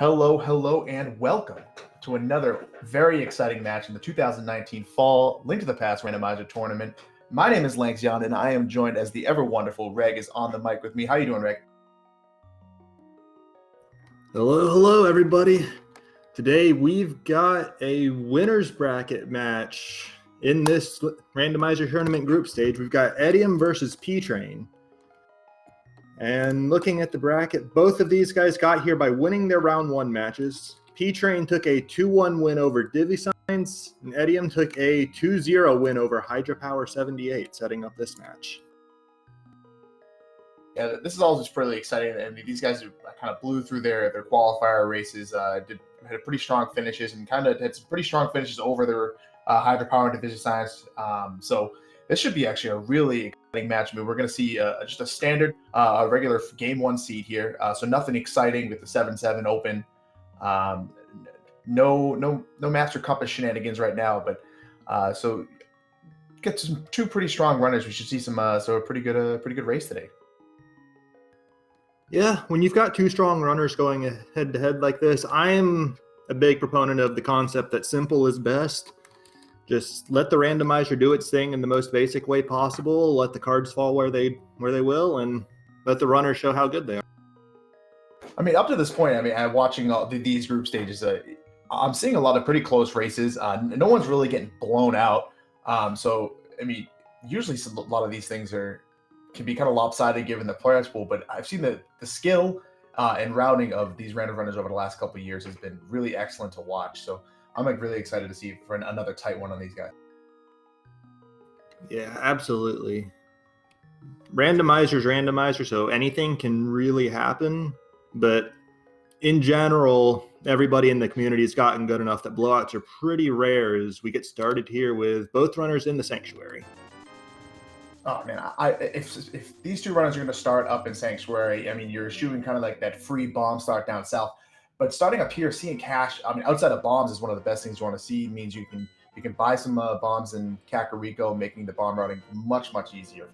Hello, hello, and welcome to another very exciting match in the 2019 Fall Link to the Past Randomizer Tournament. My name is Lanxion, and I am joined as the ever wonderful Reg is on the mic with me. How you doing, Reg? Hello, everybody. Today we've got a winner's bracket match in this randomizer tournament group stage. We've got Etium versus P-Train. And looking at the bracket, both of these guys got here by winning their round one matches. P-Train took a 2-1 win over Divisigns, and Etium took a 2-0 win over Hydropower 78, setting up this match. Yeah, this is all just really exciting. I mean, these guys kind of blew through their qualifier races, had pretty strong finishes, and kind of had some pretty strong finishes over their Hydropower and Divisigns. So this should be actually a really exciting match. I mean, we're going to see just a standard, regular Game 1 seed here. So nothing exciting with the 7-7 open. No Master Compass shenanigans right now, but so get two pretty strong runners. We should see some a pretty good race today. Yeah, when you've got two strong runners going head to head like this, I am a big proponent of the concept that simple is best. Just let the randomizer do its thing in the most basic way possible. Let the cards fall where they will, and let the runners show how good they are. I mean, up to this point, I mean, I'm watching all these group stages. I'm seeing a lot of pretty close races. No one's really getting blown out. So, I mean, usually a lot of these things can be kind of lopsided given the players pool. But I've seen the skill and routing of these random runners over the last couple of years has been really excellent to watch. So I'm really excited to see for another tight one on these guys. Yeah, absolutely. Randomizer's randomizer, so anything can really happen. But in general, everybody in the community has gotten good enough that blowouts are pretty rare as we get started here with both runners in the Sanctuary. Oh man, if these two runners are going to start up in Sanctuary, I mean, you're shooting kind of like that free bomb start down south. But starting up here, seeing cash, I mean, outside of bombs is one of the best things you want to see. It means you can buy some bombs in Kakariko, making the bomb routing much easier.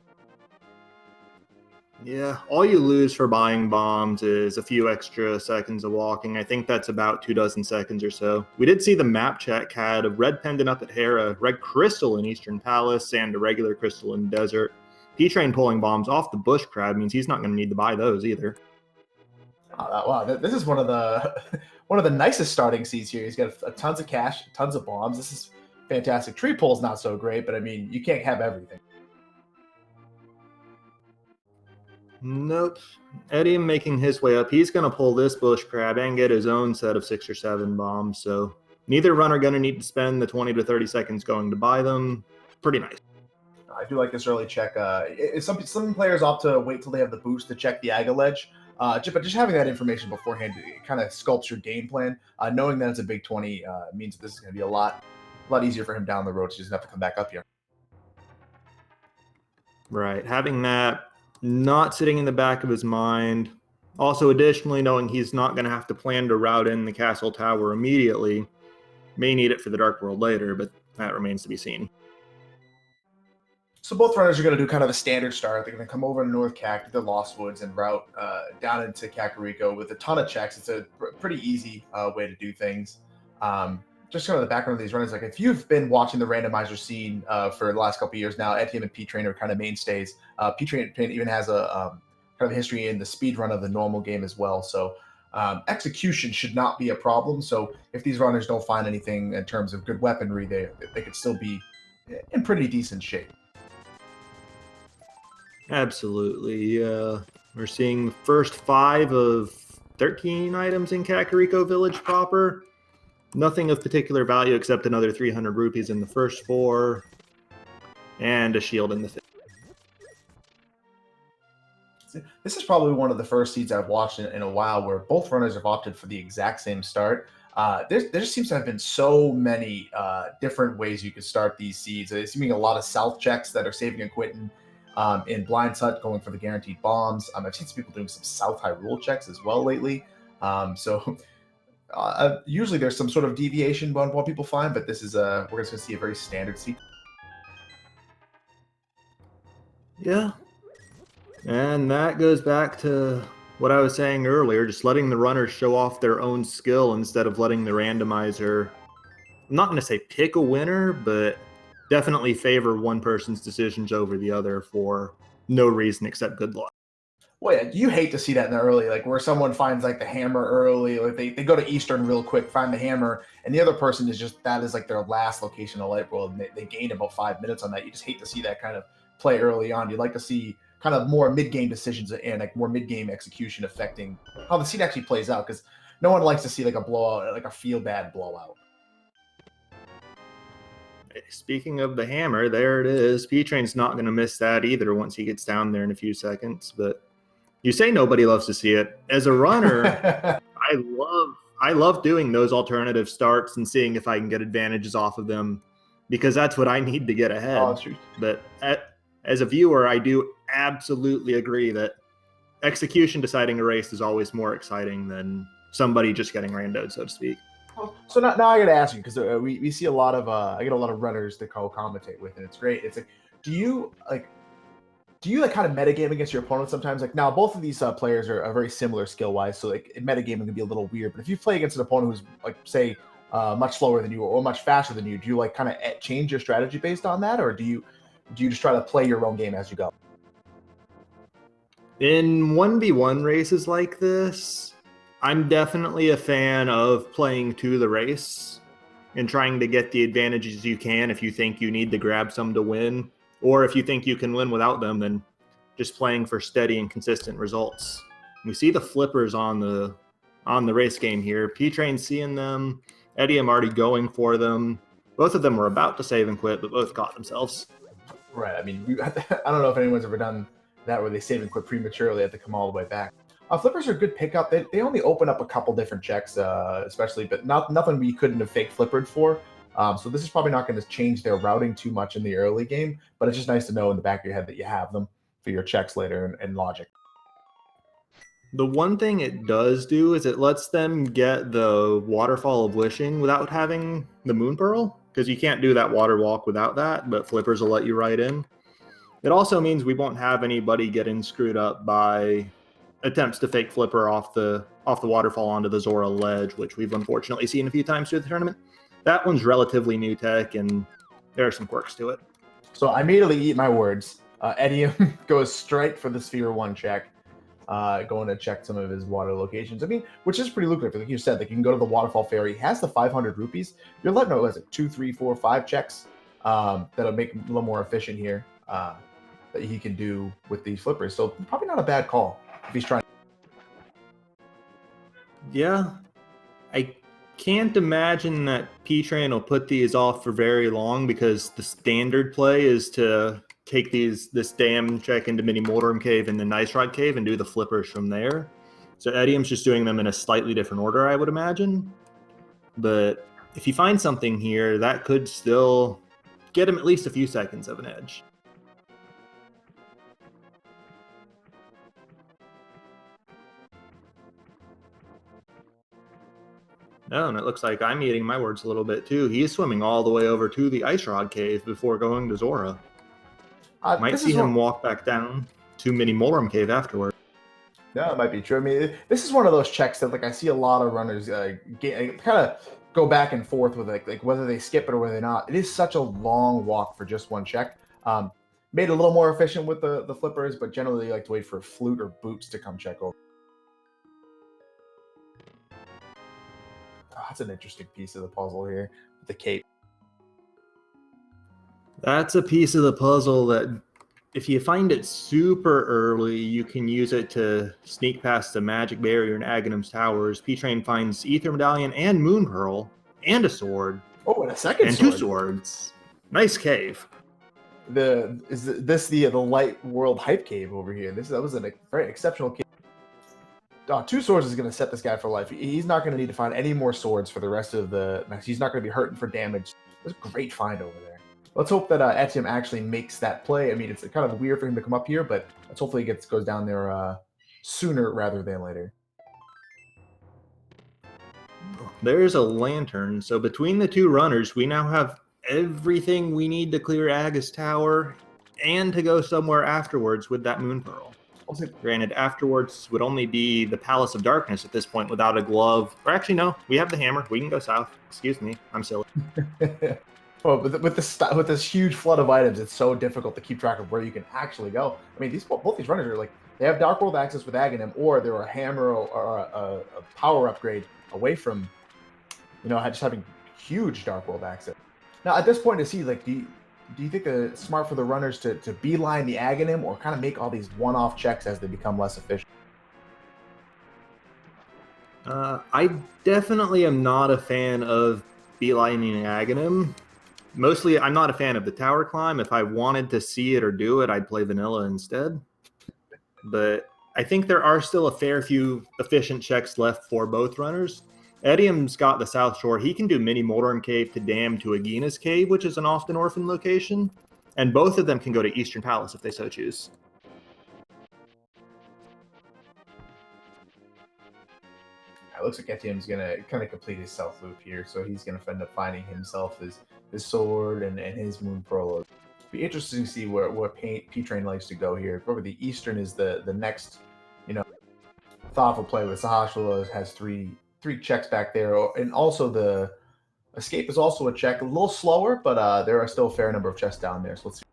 Yeah, all you lose for buying bombs is a few extra seconds of walking. I think that's about 24 seconds or so. We did see the map check had a red pendant up at Hera, red crystal in Eastern Palace, and a regular crystal in Desert. P-Train pulling bombs off the bush crab means he's not going to need to buy those either. Wow, this is one of the nicest starting seeds here. He's got tons of cash, tons of bombs. This is fantastic. Tree pull's not so great, but I mean, you can't have everything. Nope. Eddie making his way up. He's going to pull this bush crab and get his own set of 6 or 7 bombs. So neither runner going to need to spend the 20 to 30 seconds going to buy them. Pretty nice. I do like this early check. Some players opt to wait till they have the boost to check the Aga ledge. But just having that information beforehand, it kind of sculpts your game plan. Knowing that it's a big 20 means that this is going to be a lot easier for him down the road. So he doesn't have to come back up here. Right. Having that not sitting in the back of his mind. Also, additionally, knowing he's not going to have to plan to route in the castle tower immediately. May need it for the Dark World later, but that remains to be seen. So both runners are going to do kind of a standard start. They're going to come over to North Cac to the Lost Woods and route down into Kakariko with a ton of checks. It's a pretty easy way to do things. Just kind of the background of these runners, like if you've been watching the randomizer scene for the last couple of years now, Etium and P-Train are kind of mainstays. P-Train even has a kind of history in the speed run of the normal game as well. So execution should not be a problem. So if these runners don't find anything in terms of good weaponry, they could still be in pretty decent shape. Absolutely. We're seeing the first 5 of 13 items in Kakariko Village proper. Nothing of particular value except another 300 rupees in the first 4 and a shield in the 5th. This is probably one of the first seeds I've watched in a while where both runners have opted for the exact same start. There just seems to have been so many different ways you could start these seeds. There's seeming a lot of south checks that are saving and quitting. In Blind Hut going for the guaranteed bombs. I've seen some people doing some South Hyrule checks as well lately. Usually there's some sort of deviation on what people find, but this is we're going to see a very standard seed. Yeah. And that goes back to what I was saying earlier, just letting the runners show off their own skill instead of letting the randomizer, I'm not going to say pick a winner, but definitely favor one person's decisions over the other for no reason except good luck. Well, yeah, you hate to see that in the early, like where someone finds like the hammer early, like they go to Eastern real quick, find the hammer, and the other person is just, that is like their last location of Light World, and they gain about 5 minutes on that. You just hate to see that kind of play early on. You'd like to see kind of more mid-game decisions and like more mid-game execution affecting how the seed actually plays out, because no one likes to see like a blowout, like a feel-bad blowout. Speaking of the hammer, there it is. P-Train's not going to miss that either once he gets down there in a few seconds, but you say nobody loves to see it. As a runner, I love doing those alternative starts and seeing if I can get advantages off of them, because that's what I need to get ahead. Oh, that's true. But as a viewer, I do absolutely agree that execution deciding a race is always more exciting than somebody just getting randoed, so to speak. So now I got to ask you, because we see a lot of I get a lot of runners to co-commentate with, and it's great. It's like, do you kind of metagame against your opponent sometimes? Like, now both of these players are very similar skill wise, so like metagaming can be a little weird. But if you play against an opponent who's like, say, much slower than you or much faster than you, do you like kind of change your strategy based on that, or do you just try to play your own game as you go? In 1v1 races like this, I'm definitely a fan of playing to the race and trying to get the advantages you can if you think you need to grab some to win, or if you think you can win without them, then just playing for steady and consistent results. We see the flippers on the race game here. P-Train seeing them, etium already going for them. Both of them were about to save and quit, but both caught themselves. Right. I mean, I don't know if anyone's ever done that where they save and quit prematurely, have to come all the way back. Flippers are a good pickup. They only open up a couple different checks, especially, but nothing we couldn't have fake flippered for. So this is probably not going to change their routing too much in the early game, but it's just nice to know in the back of your head that you have them for your checks later and logic. The one thing it does do is it lets them get the Waterfall of Wishing without having the Moon Pearl, because you can't do that water walk without that, but flippers will let you right in. It also means we won't have anybody getting screwed up by attempts to fake flipper off the waterfall onto the Zora ledge, which we've unfortunately seen a few times through the tournament. That one's relatively new tech, and there are some quirks to it. So I immediately eat my words. Etium goes straight for the Sphere 1 check, going to check some of his water locations. I mean, which is pretty lucrative. Like you said, like you can go to the Waterfall Ferry. He has the 500 rupees. You're letting him, what is it, 2, 3, 4, 5 checks that'll make him a little more efficient here that he can do with these flippers. So probably not a bad call if he's trying. Yeah, I can't imagine that P-Train will put these off for very long, because the standard play is to take this dam check into Mini Mortem Cave and then Ice Rod Cave and do the flippers from there. So Etium's just doing them in a slightly different order, I would imagine. But if you find something here, that could still get him at least a few seconds of an edge. Oh, and it looks like I'm eating my words a little bit too. He's swimming all the way over to the Ice Rod Cave before going to Zora. Might see him walk back down to Mini Mortem Cave afterward. Yeah, it might be true. I mean, this is one of those checks that, like, I see a lot of runners kind of go back and forth with, like whether they skip it or whether they're not. It is such a long walk for just one check. Made it a little more efficient with the flippers, but generally you like to wait for Flute or Boots to come check over. Oh, that's an interesting piece of the puzzle here, the cape. That's a piece of the puzzle that, if you find it super early, you can use it to sneak past the magic barrier in Aghanim's Towers. P-Train finds Ether Medallion and Moon Pearl and a sword. Oh, and a second and sword. 2 swords. Nice cave. Is this the Light World hype cave over here? That was a very exceptional cave. 2 swords is going to set this guy for life. He's not going to need to find any more swords for the rest of the match. He's not going to be hurting for damage. It was a great find over there. Let's hope that Etium actually makes that play. I mean, it's kind of weird for him to come up here, but let's hopefully he goes down there sooner rather than later. There's a lantern. So between the 2 runners, we now have everything we need to clear Aga's Tower and to go somewhere afterwards with that Moon Pearl. Also, Granted, afterwards would only be the Palace of Darkness at this point without a glove. Or actually, no, we have the hammer. We can go south. Excuse me, I'm silly. well, with this huge flood of items, it's so difficult to keep track of where you can actually go. I mean, both these runners are like they have Dark World access with Aghanim, or they're a hammer or a power upgrade away from, just having huge Dark World access. Now, at this point, to see like, do you think it's smart for the runners to beeline the Aghanim or kind of make all these one-off checks as they become less efficient? I definitely am not a fan of beelining Aghanim. Mostly, I'm not a fan of the tower climb. If I wanted to see it or do it, I'd play vanilla instead. But I think there are still a fair few efficient checks left for both runners. Etium's got the South Shore. He can do Mini Moldorm Cave to dam to Agina's Cave, which is an often orphan location. And both of them can go to Eastern Palace if they so choose. It looks like Etium's going to kind of complete his self loop here, so he's going to end up finding himself his sword and his Moon Pearl. Be interesting to see where P-Train likes to go here. Remember, the Eastern is the next, thoughtful play with Sahasrahla has three checks back there, and also the Escape is also a check, a little slower, but there are still a fair number of chests down there. So let's see.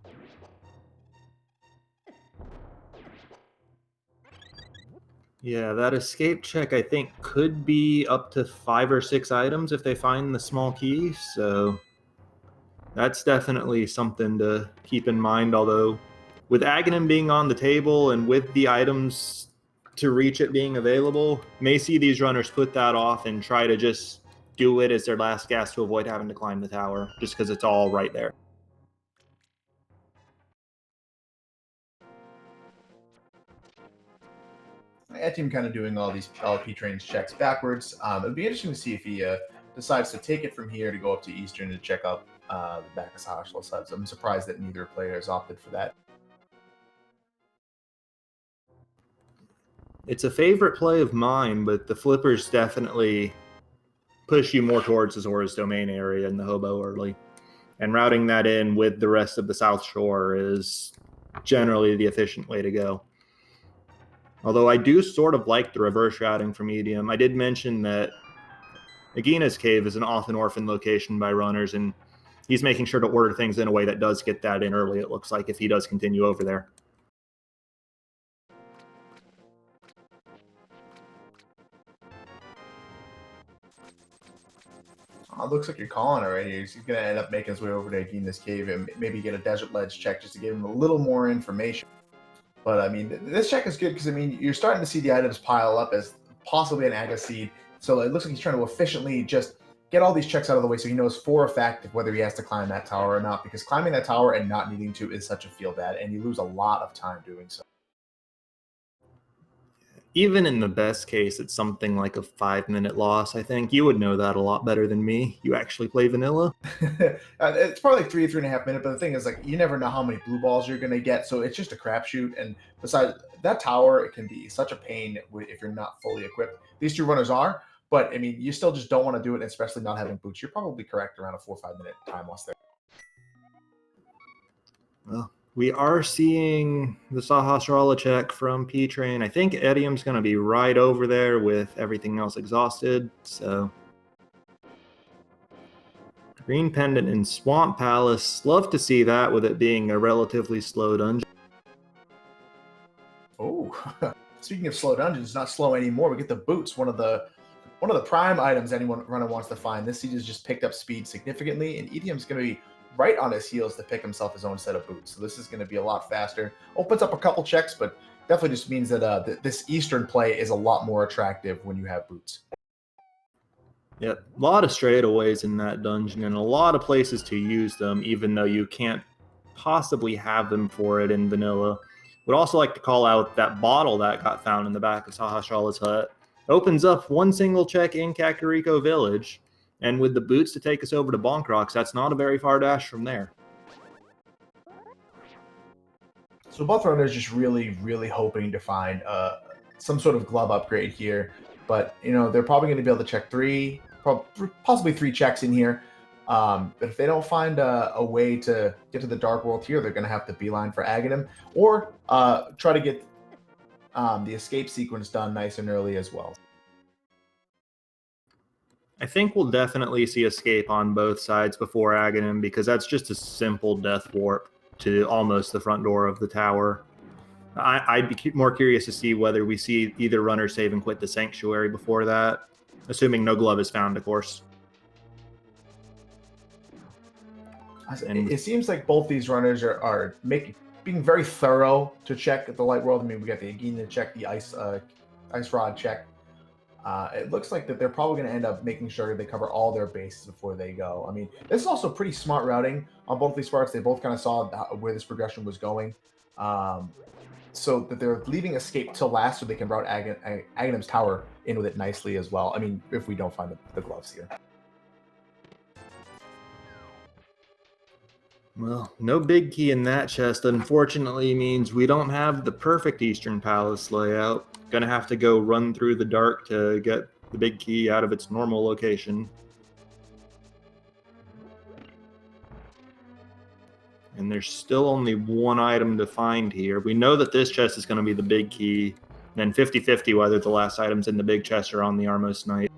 Yeah, that escape check, I think, could be up to 5 or 6 items if they find the small key. So that's definitely something to keep in mind. Although with Aghanim being on the table and with the items to reach it being available, may see these runners put that off and try to just do it as their last gasp to avoid having to climb the tower, just because it's all right there. Etium kind of doing all P-Train's checks backwards. It'd be interesting to see if he decides to take it from here to go up to Eastern to check out the back of Sahasrahla subs. I'm surprised that neither player has opted for that. It's a favorite play of mine, but the flippers definitely push you more towards Azora's Domain area in the hobo early. And routing that in with the rest of the South Shore is generally the efficient way to go. Although I do sort of like the reverse routing from Etium. I did mention that Agina's Cave is an often orphan location by runners, and he's making sure to order things in a way that does get that in early, it looks like, if he does continue over there. Looks like you're calling it right here. He's going to end up making his way over to Agina's Cave and maybe get a Desert Ledge check just to give him a little more information. But, I mean, this check is good because, I mean, you're starting to see the items pile up as possibly an Aga Seed. So it looks like he's trying to efficiently just get all these checks out of the way so he knows for a fact whether he has to climb that tower or not. Because climbing that tower and not needing to is such a feel bad, and you lose a lot of time doing so. Even in the best case, it's something like a 5-minute loss, I think. You would know that a lot better than me. You actually play vanilla. It's probably like 3.5 minutes, but the thing is, like, you never know how many blue balls you're going to get, so it's just a crapshoot. And besides, that tower, it can be such a pain if you're not fully equipped. These two runners are, but, I mean, you still just don't want to do it, especially not having boots. You're probably correct around a 4 or 5 minute time loss there. Well, we are seeing the Sahasrahla check from P-Train. I think Etium's going to be right over there with everything else exhausted. So, Green Pendant in Swamp Palace. Love to see that with it being a relatively slow dungeon. Oh, speaking of slow dungeons, not slow anymore. We get the boots, one of the prime items anyone runner wants to find. This siege has just picked up speed significantly, and Etium's going to be right on his heels to pick himself his own set of boots. So this is going to be a lot faster. Opens up a couple checks, but definitely just means that this Eastern play is a lot more attractive when you have boots. Yep, a lot of straightaways in that dungeon and a lot of places to use them, even though you can't possibly have them for it in vanilla. Would also like to call out that bottle that got found in the back of Sahasrahla's hut. Opens up one single check in Kakariko Village, and with the boots to take us over to Bonk Rocks, that's not a very far dash from there. So both runners just really, really hoping to find some sort of glove upgrade here. But, they're probably going to be able to check possibly 3 checks in here. But if they don't find a way to get to the Dark World here, they're going to have to beeline for Aghanim or try to get the escape sequence done nice and early as well. I think we'll definitely see escape on both sides before Aghanim, because that's just a simple death warp to almost the front door of the tower. I'd be more curious to see whether we see either runner save and quit the Sanctuary before that, assuming no glove is found, of course. And it seems like both these runners are being very thorough to check the light world. I mean, we got the Agin to check, the ice rod check. It looks like that they're probably going to end up making sure they cover all their bases before they go. I mean, this is also pretty smart routing on both these parts. They both kind of saw where this progression was going. So that they're leaving escape till last so they can route Aghanim's tower in with it nicely as well. I mean, if we don't find the gloves here. Well, no big key in that chest, unfortunately, means we don't have the perfect Eastern Palace layout. Gonna have to go run through the dark to get the big key out of its normal location. And there's still only one item to find here. We know that this chest is going to be the big key. And then 50-50 whether the last items in the big chest are on the Armos Knight.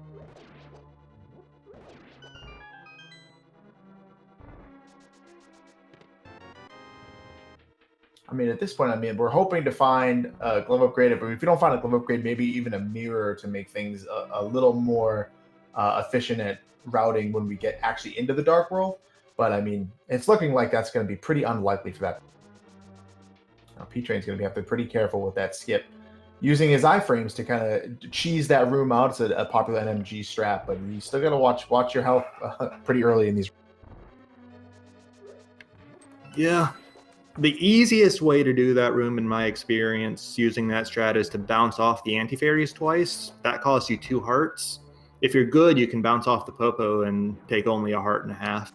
I mean, at this point, I mean, we're hoping to find a glove upgrade. But if we don't find a glove upgrade, maybe even a mirror to make things a little more efficient at routing when we get actually into the dark world. But I mean, it's looking like that's going to be pretty unlikely for that. Now, P-Train's going to have to be pretty careful with that skip, using his iframes to kind of cheese that room out. It's a popular NMG strat, but you still got to watch your health pretty early in these. Yeah. The easiest way to do that room, in my experience, using that strat, is to bounce off the anti-fairies twice. That costs you 2 hearts. If you're good, you can bounce off the Popo and take only 1.5 hearts.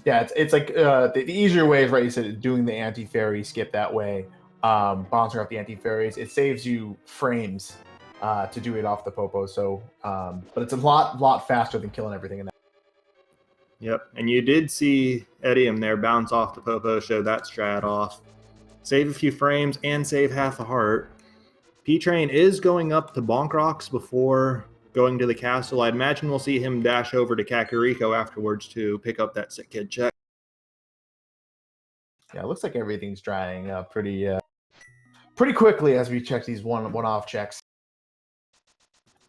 Yeah, it's like the easier way is, right, you said, doing the anti-fairy skip that way, bouncing off the anti-fairies. It saves you frames to do it off the Popo. So, but it's a lot faster than killing everything in that. Yep, and you did see Etium there bounce off the Popo, show that strat off. Save a few frames and save 1/2 heart. P-Train is going up to Bonk Rocks before going to the castle. I'd imagine we'll see him dash over to Kakariko afterwards to pick up that sick kid check. Yeah, it looks like everything's drying up pretty quickly as we check these one-off checks.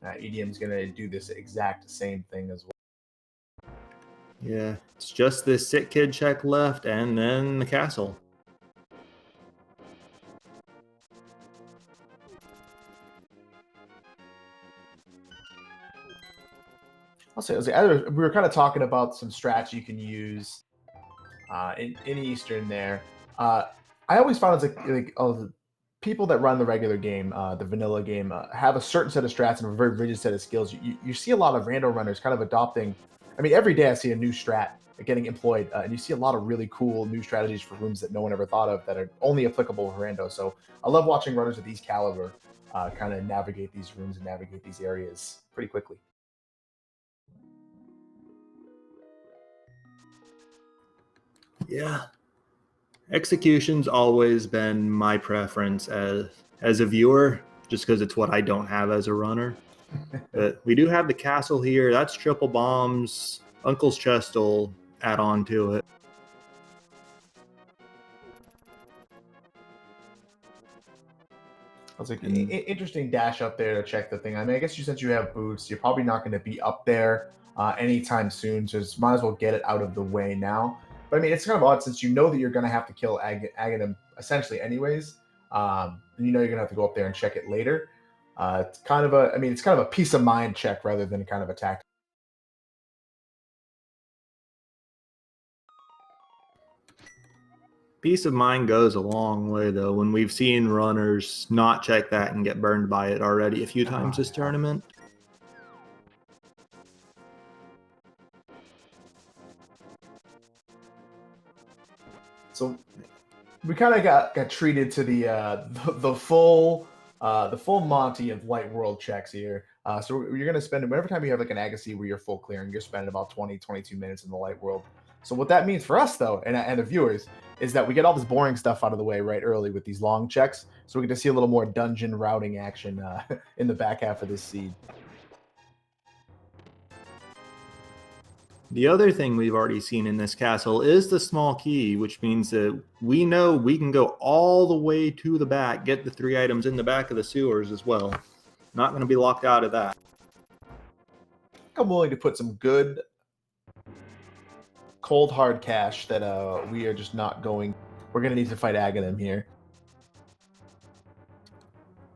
EDM's going to do this exact same thing as well. Yeah, it's just this sick kid check left, and then the castle. We were kind of talking about some strats you can use in Eastern there. I always found it's like the people that run the regular game, the vanilla game, have a certain set of strats and a very rigid set of skills. You see a lot of rando runners kind of adopting. I mean, every day I see a new strat getting employed, and you see a lot of really cool new strategies for rooms that no one ever thought of that are only applicable for rando. So I love watching runners of these caliber kind of navigate these rooms and navigate these areas pretty quickly. Yeah. Execution's always been my preference as a viewer, just because it's what I don't have as a runner. But we do have the castle here. That's triple bombs. Uncle's chest will add on to it. I was like, interesting dash up there to check the thing. I mean, I guess since you have boots, you're probably not going to be up there anytime soon, so just might as well get it out of the way now. But I mean, it's kind of odd since you know that you're going to have to kill Aghanim essentially anyways, and you know you're going to have to go up there and check it later. It's kind of a peace of mind check rather than kind of a tactic. Peace of mind goes a long way, though, when we've seen runners not check that and get burned by it already a few times this tournament. So we kind of got treated to the full Monty of light world checks here. So you're going to spend whatever time you have like an Agassi where you're full clearing, you're spending about 20-22 minutes in the light world. So what that means for us, though, and the viewers, is that we get all this boring stuff out of the way right early with these long checks, so we get to see a little more dungeon routing action in the back half of this seed. The other thing we've already seen in this castle is the small key, which means that we know we can go all the way to the back, get the 3 items in the back of the sewers as well. Not going to be locked out of that. I'm willing to put some good, cold, hard cash that we are just not going. We're going to need to fight Aghanim here.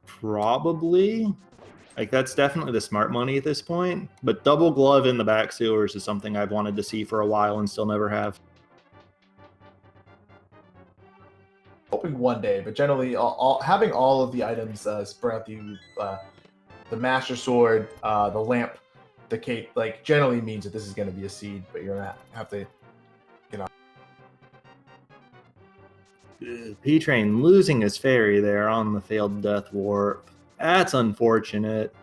Probably. Like, that's definitely the smart money at this point. But double glove in the back sewers is something I've wanted to see for a while and still never have. Hoping one day, but generally, having all of the items spread out the Master Sword, the lamp, the cape, like, generally means that this is going to be a seed, but you're going to have to, P-Train losing his fairy there on the failed death warp. That's unfortunate.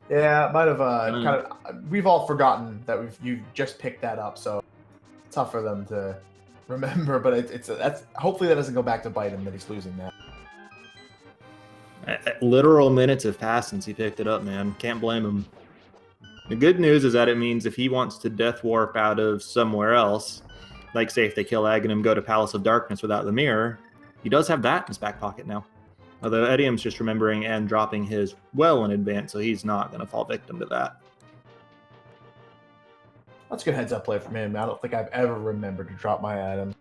Yeah, it might have kind of. We've all forgotten that you just picked that up, so it's tough for them to remember. But that's hopefully that doesn't go back to bite him that he's losing that. Literal minutes have passed since he picked it up, man. Can't blame him. The good news is that it means if he wants to death warp out of somewhere else, like say if they kill Aghanim, go to Palace of Darkness without the mirror, he does have that in his back pocket now. Although Etium's just remembering and dropping his well in advance, so he's not going to fall victim to that. That's a good heads-up play from him. I don't think I've ever remembered to drop my item.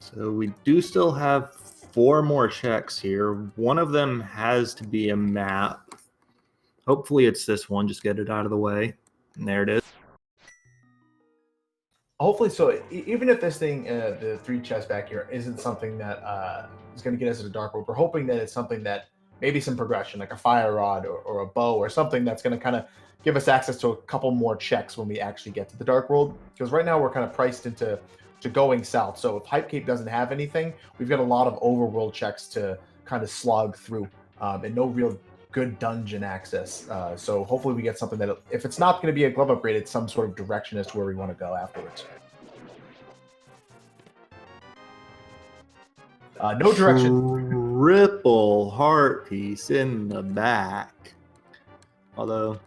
So we do still have 4 more checks here. One of them has to be a map. Hopefully it's this one. Just get it out of the way. And there it is. Hopefully so. Even if this thing, the 3 chests back here, isn't something that is going to get us to the Dark World, we're hoping that it's something that maybe some progression, like a fire rod or a bow or something that's going to kind of give us access to a couple more checks when we actually get to the Dark World. Because right now we're kind of priced into going south. So if Hype Cape doesn't have anything, we've got a lot of overworld checks to kind of slog through and no real good dungeon access. So hopefully we get something that, if it's not going to be a glove upgrade, it's some sort of direction as to where we want to go afterwards. No direction. Triple heart piece in the back. Although,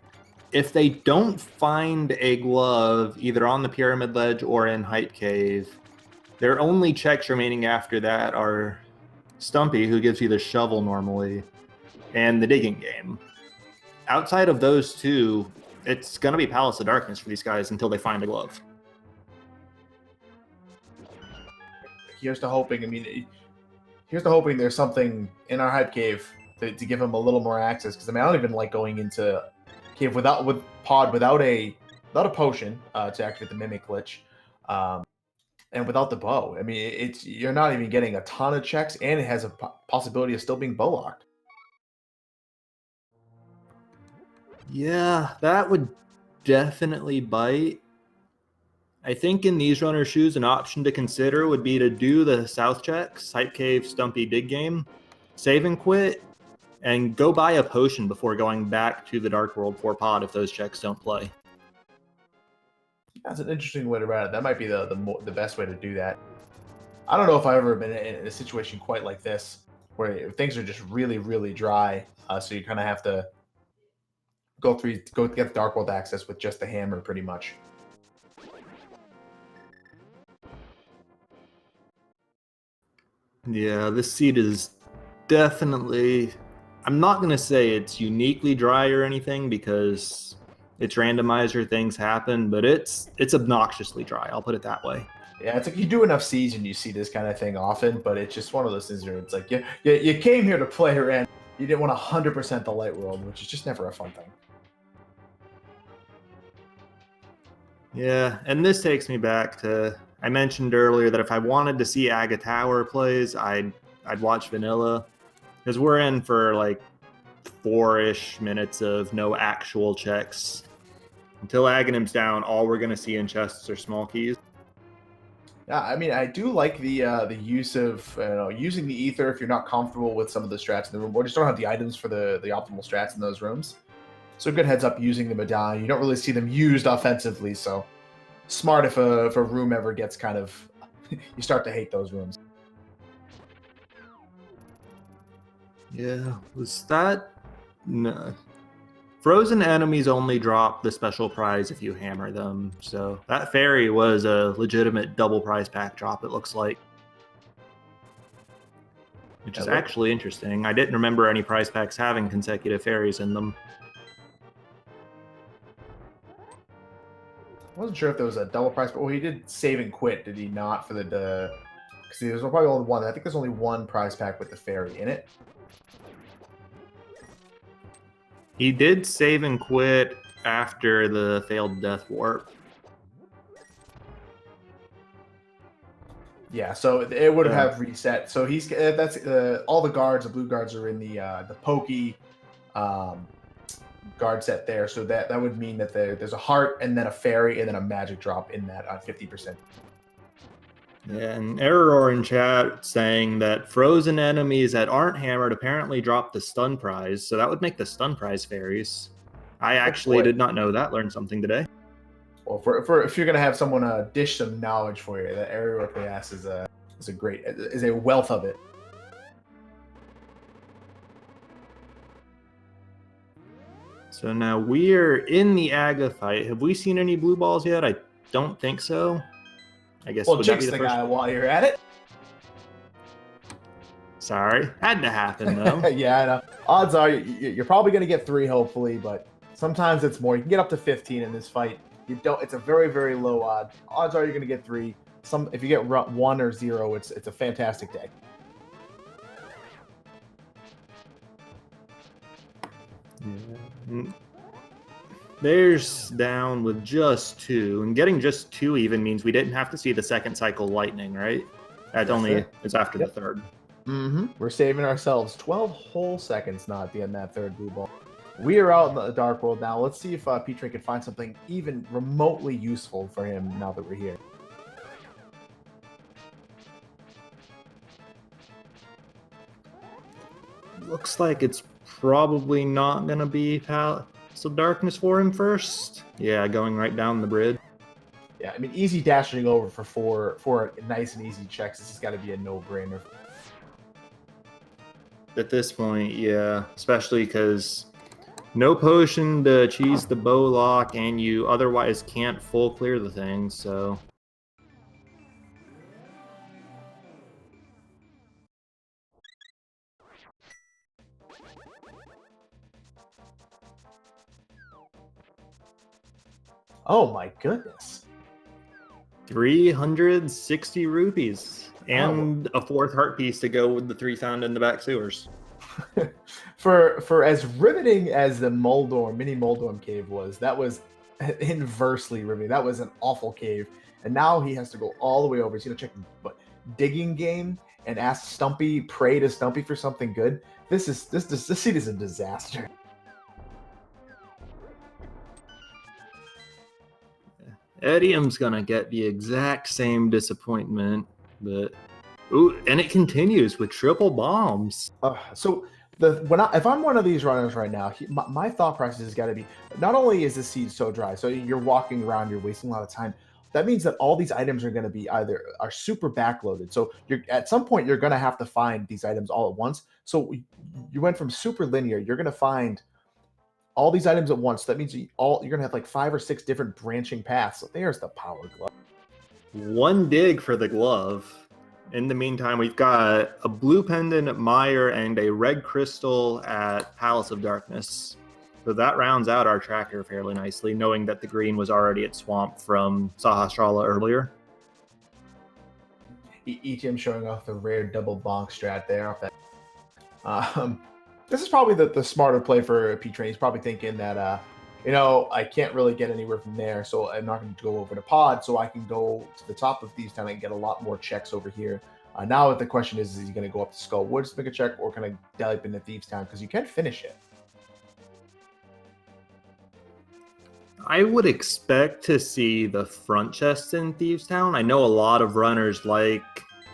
if they don't find a glove either on the Pyramid Ledge or in Hype Cave, their only checks remaining after that are Stumpy, who gives you the shovel normally, and the digging game. Outside of those 2, it's going to be Palace of Darkness for these guys until they find a glove. Here's to hoping. I mean, here's to hoping there's something in our Hype Cave to give them a little more access. Because I mean, I don't even like going into cave without a potion to activate the Mimic Glitch, and without the bow. I mean, you're not even getting a ton of checks, and it has a possibility of still being bow locked. Yeah, that would definitely bite. I think in these runner shoes, an option to consider would be to do the south checks, Hype Cave, Stumpy, Dig Game, save and quit, and go buy a potion before going back to the Dark World for pod if those checks don't play. That's an interesting way to run it. That might be the best way to do that. I don't know if I've ever been in a situation quite like this, where things are just really, really dry. So you kind of have to go get the Dark World access with just the hammer, pretty much. Yeah, this seed is definitely... I'm not going to say it's uniquely dry or anything because it's randomizer, things happen, but it's obnoxiously dry. I'll put it that way. Yeah, it's like you do enough seeds and you see this kind of thing often, but it's just one of those things where it's like you came here to play around. You didn't want 100% the light world, which is just never a fun thing. Yeah, and this takes me back to... I mentioned earlier that if I wanted to see Aga Tower plays, I'd watch Vanilla. Because we're in for like 4-ish minutes of no actual checks. Until Aghanim's down, all we're going to see in chests are small keys. Yeah, I mean, I do like the use of using the ether if you're not comfortable with some of the strats in the room, or just don't have the items for the optimal strats in those rooms. So good heads up using the medallion. You don't really see them used offensively, so smart if a room ever gets kind of you start to hate those rooms. Yeah, was that no? Frozen enemies only drop the special prize if you hammer them, so that fairy was a legitimate double prize pack drop, it looks like. Which is actually interesting. I didn't remember any prize packs having consecutive fairies in them. I wasn't sure if there was a double prize, but he did save and quit, did he not, for the because there's probably only one. I think there's only one prize pack with the fairy in it. He did save and quit after the failed death warp. Yeah, so it would have reset. So he's that's all the guards, the blue guards are in the pokey guard set there. So that would mean that there's a heart and then a fairy and then a magic drop in that 50%. Yeah, and Error in chat saying that frozen enemies that aren't hammered apparently drop the stun prize, so that would make the stun prize fairies. I actually did not know that. Learned something today. Well, for if you're gonna have someone dish some knowledge for you, that Error Class is a wealth of it. So now we're in the Aga fight. Have we seen any blue balls yet? I don't think so. I guess. Well, jinx the guy while you're at it. Sorry, had to happen though. Yeah, I know. Odds are you're probably going to get 3, hopefully, but sometimes it's more. You can get up to 15 in this fight. You don't. It's a very, very low odd. Odds are you're going to get 3. If you get 1 or 0, it's a fantastic day. Yeah. There's down with just 2, and getting just 2 even means we didn't have to see the second cycle lightning, right? It's after the third. Mm-hmm. We're saving ourselves 12 whole seconds not being that third blue ball. We are out in the dark world now. Let's see if P-Train can find something even remotely useful for him now that we're here. Looks like it's probably not going to be Palace of Darkness for him first. Yeah, going right down the bridge. Yeah, I mean, easy dashing over for four nice and easy checks. This has got to be a no-brainer. At this point, yeah, especially because no potion to cheese the bow lock, and you otherwise can't full clear the thing, so... Oh my goodness. 360 rupees. And a 4th heart piece to go with the 3 found in the back sewers. for as riveting as the mini Moldorm cave was, that was inversely riveting. That was an awful cave. And now he has to go all the way over. He's going to check digging game and ask Stumpy, pray to Stumpy for something good. This seed is a disaster. Etium's gonna get the exact same disappointment, but and it continues with triple bombs. So if I'm one of these runners right now, my thought process has got to be, not only is the seed so dry, so you're walking around, you're wasting a lot of time. That means that all these items are going to be are super backloaded. So at some point you're going to have to find these items all at once. So you went from super linear. You're going to find all these items at once. That means you're going to have like 5 or 6 different branching paths. So there's the power glove. 1 dig for the glove. In the meantime, we've got a blue pendant at Meyer and a red crystal at Palace of Darkness. So that rounds out our tracker fairly nicely, knowing that the green was already at Swamp from Sahasrara earlier. Etium showing off the rare double bonk strat there. Off that. This is probably the smarter play for P-Train. He's probably thinking that, I can't really get anywhere from there, so I'm not going to go over to Pod, so I can go to the top of Thieves Town and get a lot more checks over here. Now the question is he going to go up to Skull Woods to make a check, or can I dive up into Thieves Town? Because you can finish it. I would expect to see the front chests in Thieves Town. I know a lot of runners like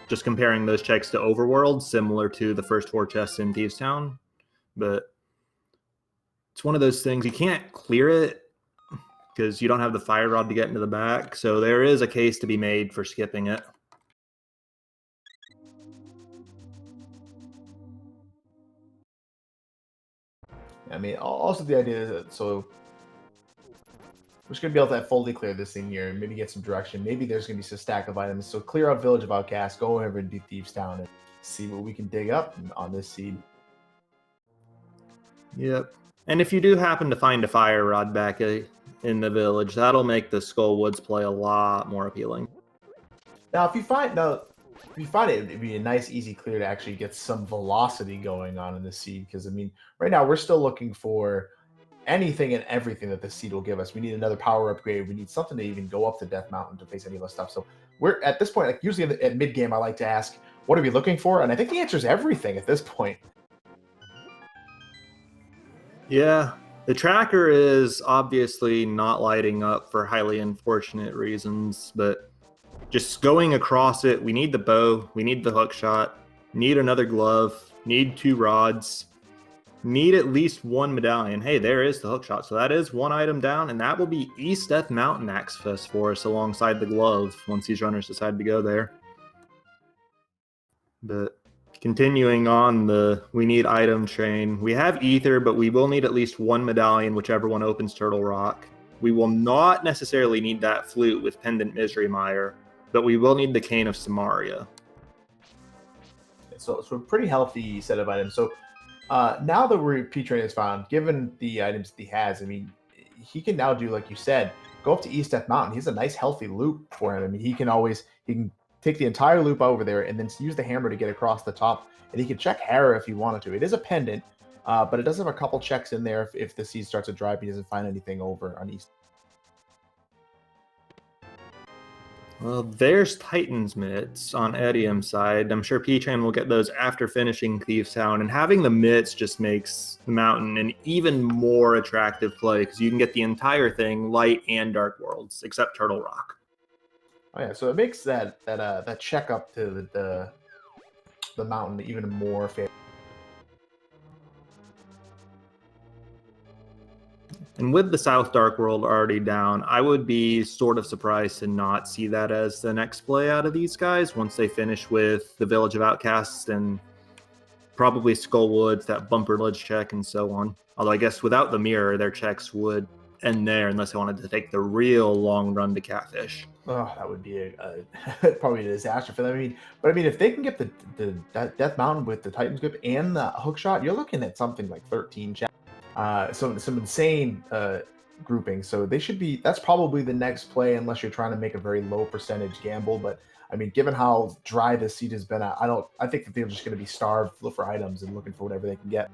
just comparing those checks to Overworld, similar to the first 4 chests in Thieves Town, but it's one of those things you can't clear it because you don't have the fire rod to get into the back, so there is a case to be made for skipping it. I mean, also the idea is that so we're just gonna be able to fully clear this thing here and maybe get some direction. Maybe there's gonna be a stack of items. So clear out Village of Outcasts, go over and do Thieves Town and see what we can dig up on this seed. Yep. And if you do happen to find a fire rod back in the village, that'll make the Skull Woods play a lot more appealing. Now, if you find it, it'd be a nice, easy clear to actually get some velocity going on in the seed. Because I mean, right now we're still looking for anything and everything that the seed will give us. We need another power upgrade. We need something to even go up the Death Mountain to face any of this stuff. So we're at this point, like usually at mid game, I like to ask, what are we looking for? And I think the answer is everything at this point. Yeah, the tracker is obviously not lighting up for highly unfortunate reasons, but just going across it, we need the bow, we need the hook shot, need another glove, need 2 rods, need at least 1 medallion. Hey, there is the hook shot, so that is 1 item down, and that will be East Death Mountain Axe Fest for us alongside the glove once these runners decide to go there. But continuing on the we need item train, we have ether, but we will need at least 1 medallion, whichever one opens Turtle Rock. We will not necessarily need that flute with Pendant Misery Mire, but we will need the Cane of Samaria. So a pretty healthy set of items. So now that P-Train is found, given the items that he has, I mean, he can now do, like you said, go up to East Death Mountain. He's a nice, healthy loop for him. I mean, he can take the entire loop over there and then use the hammer to get across the top. And he can check Hera if he wanted to. It is a pendant, but it does have a couple checks in there if the seed starts to dry up. He doesn't find anything over on East. Well, there's Titan's mitts on Etium's side. I'm sure P-Train will get those after finishing Thieves Town, and having the mitts just makes the mountain an even more attractive play because you can get the entire thing, light and dark worlds, except Turtle Rock. Oh yeah, so it makes that check up to the mountain even more favorable. And with the South Dark World already down, I would be sort of surprised to not see that as the next play out of these guys once they finish with the Village of Outcasts and probably Skull Woods, that bumper ledge check, and so on. Although I guess without the mirror, their checks would end there unless they wanted to take the real long run to Catfish. Oh, that would be probably a disaster for them. I mean, if they can get the Death Mountain with the Titan's Grip and the hook shot, you're looking at something like 13 checks. Some insane grouping. So they should be. That's probably the next play, unless you're trying to make a very low percentage gamble. But I mean, given how dry this seed has been, I think that they're just going to be starved for items and looking for whatever they can get.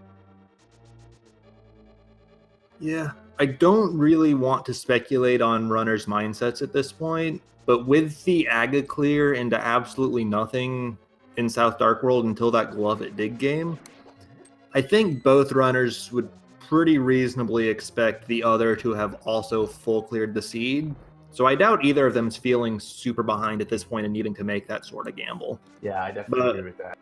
Yeah, I don't really want to speculate on runners' mindsets at this point, but with the Aga clear into absolutely nothing in South Dark World until that glove at dig game, I think both runners would pretty reasonably expect the other to have also full cleared the seed. So I doubt either of them's feeling super behind at this point and needing to make that sort of gamble. Yeah, I definitely agree with that.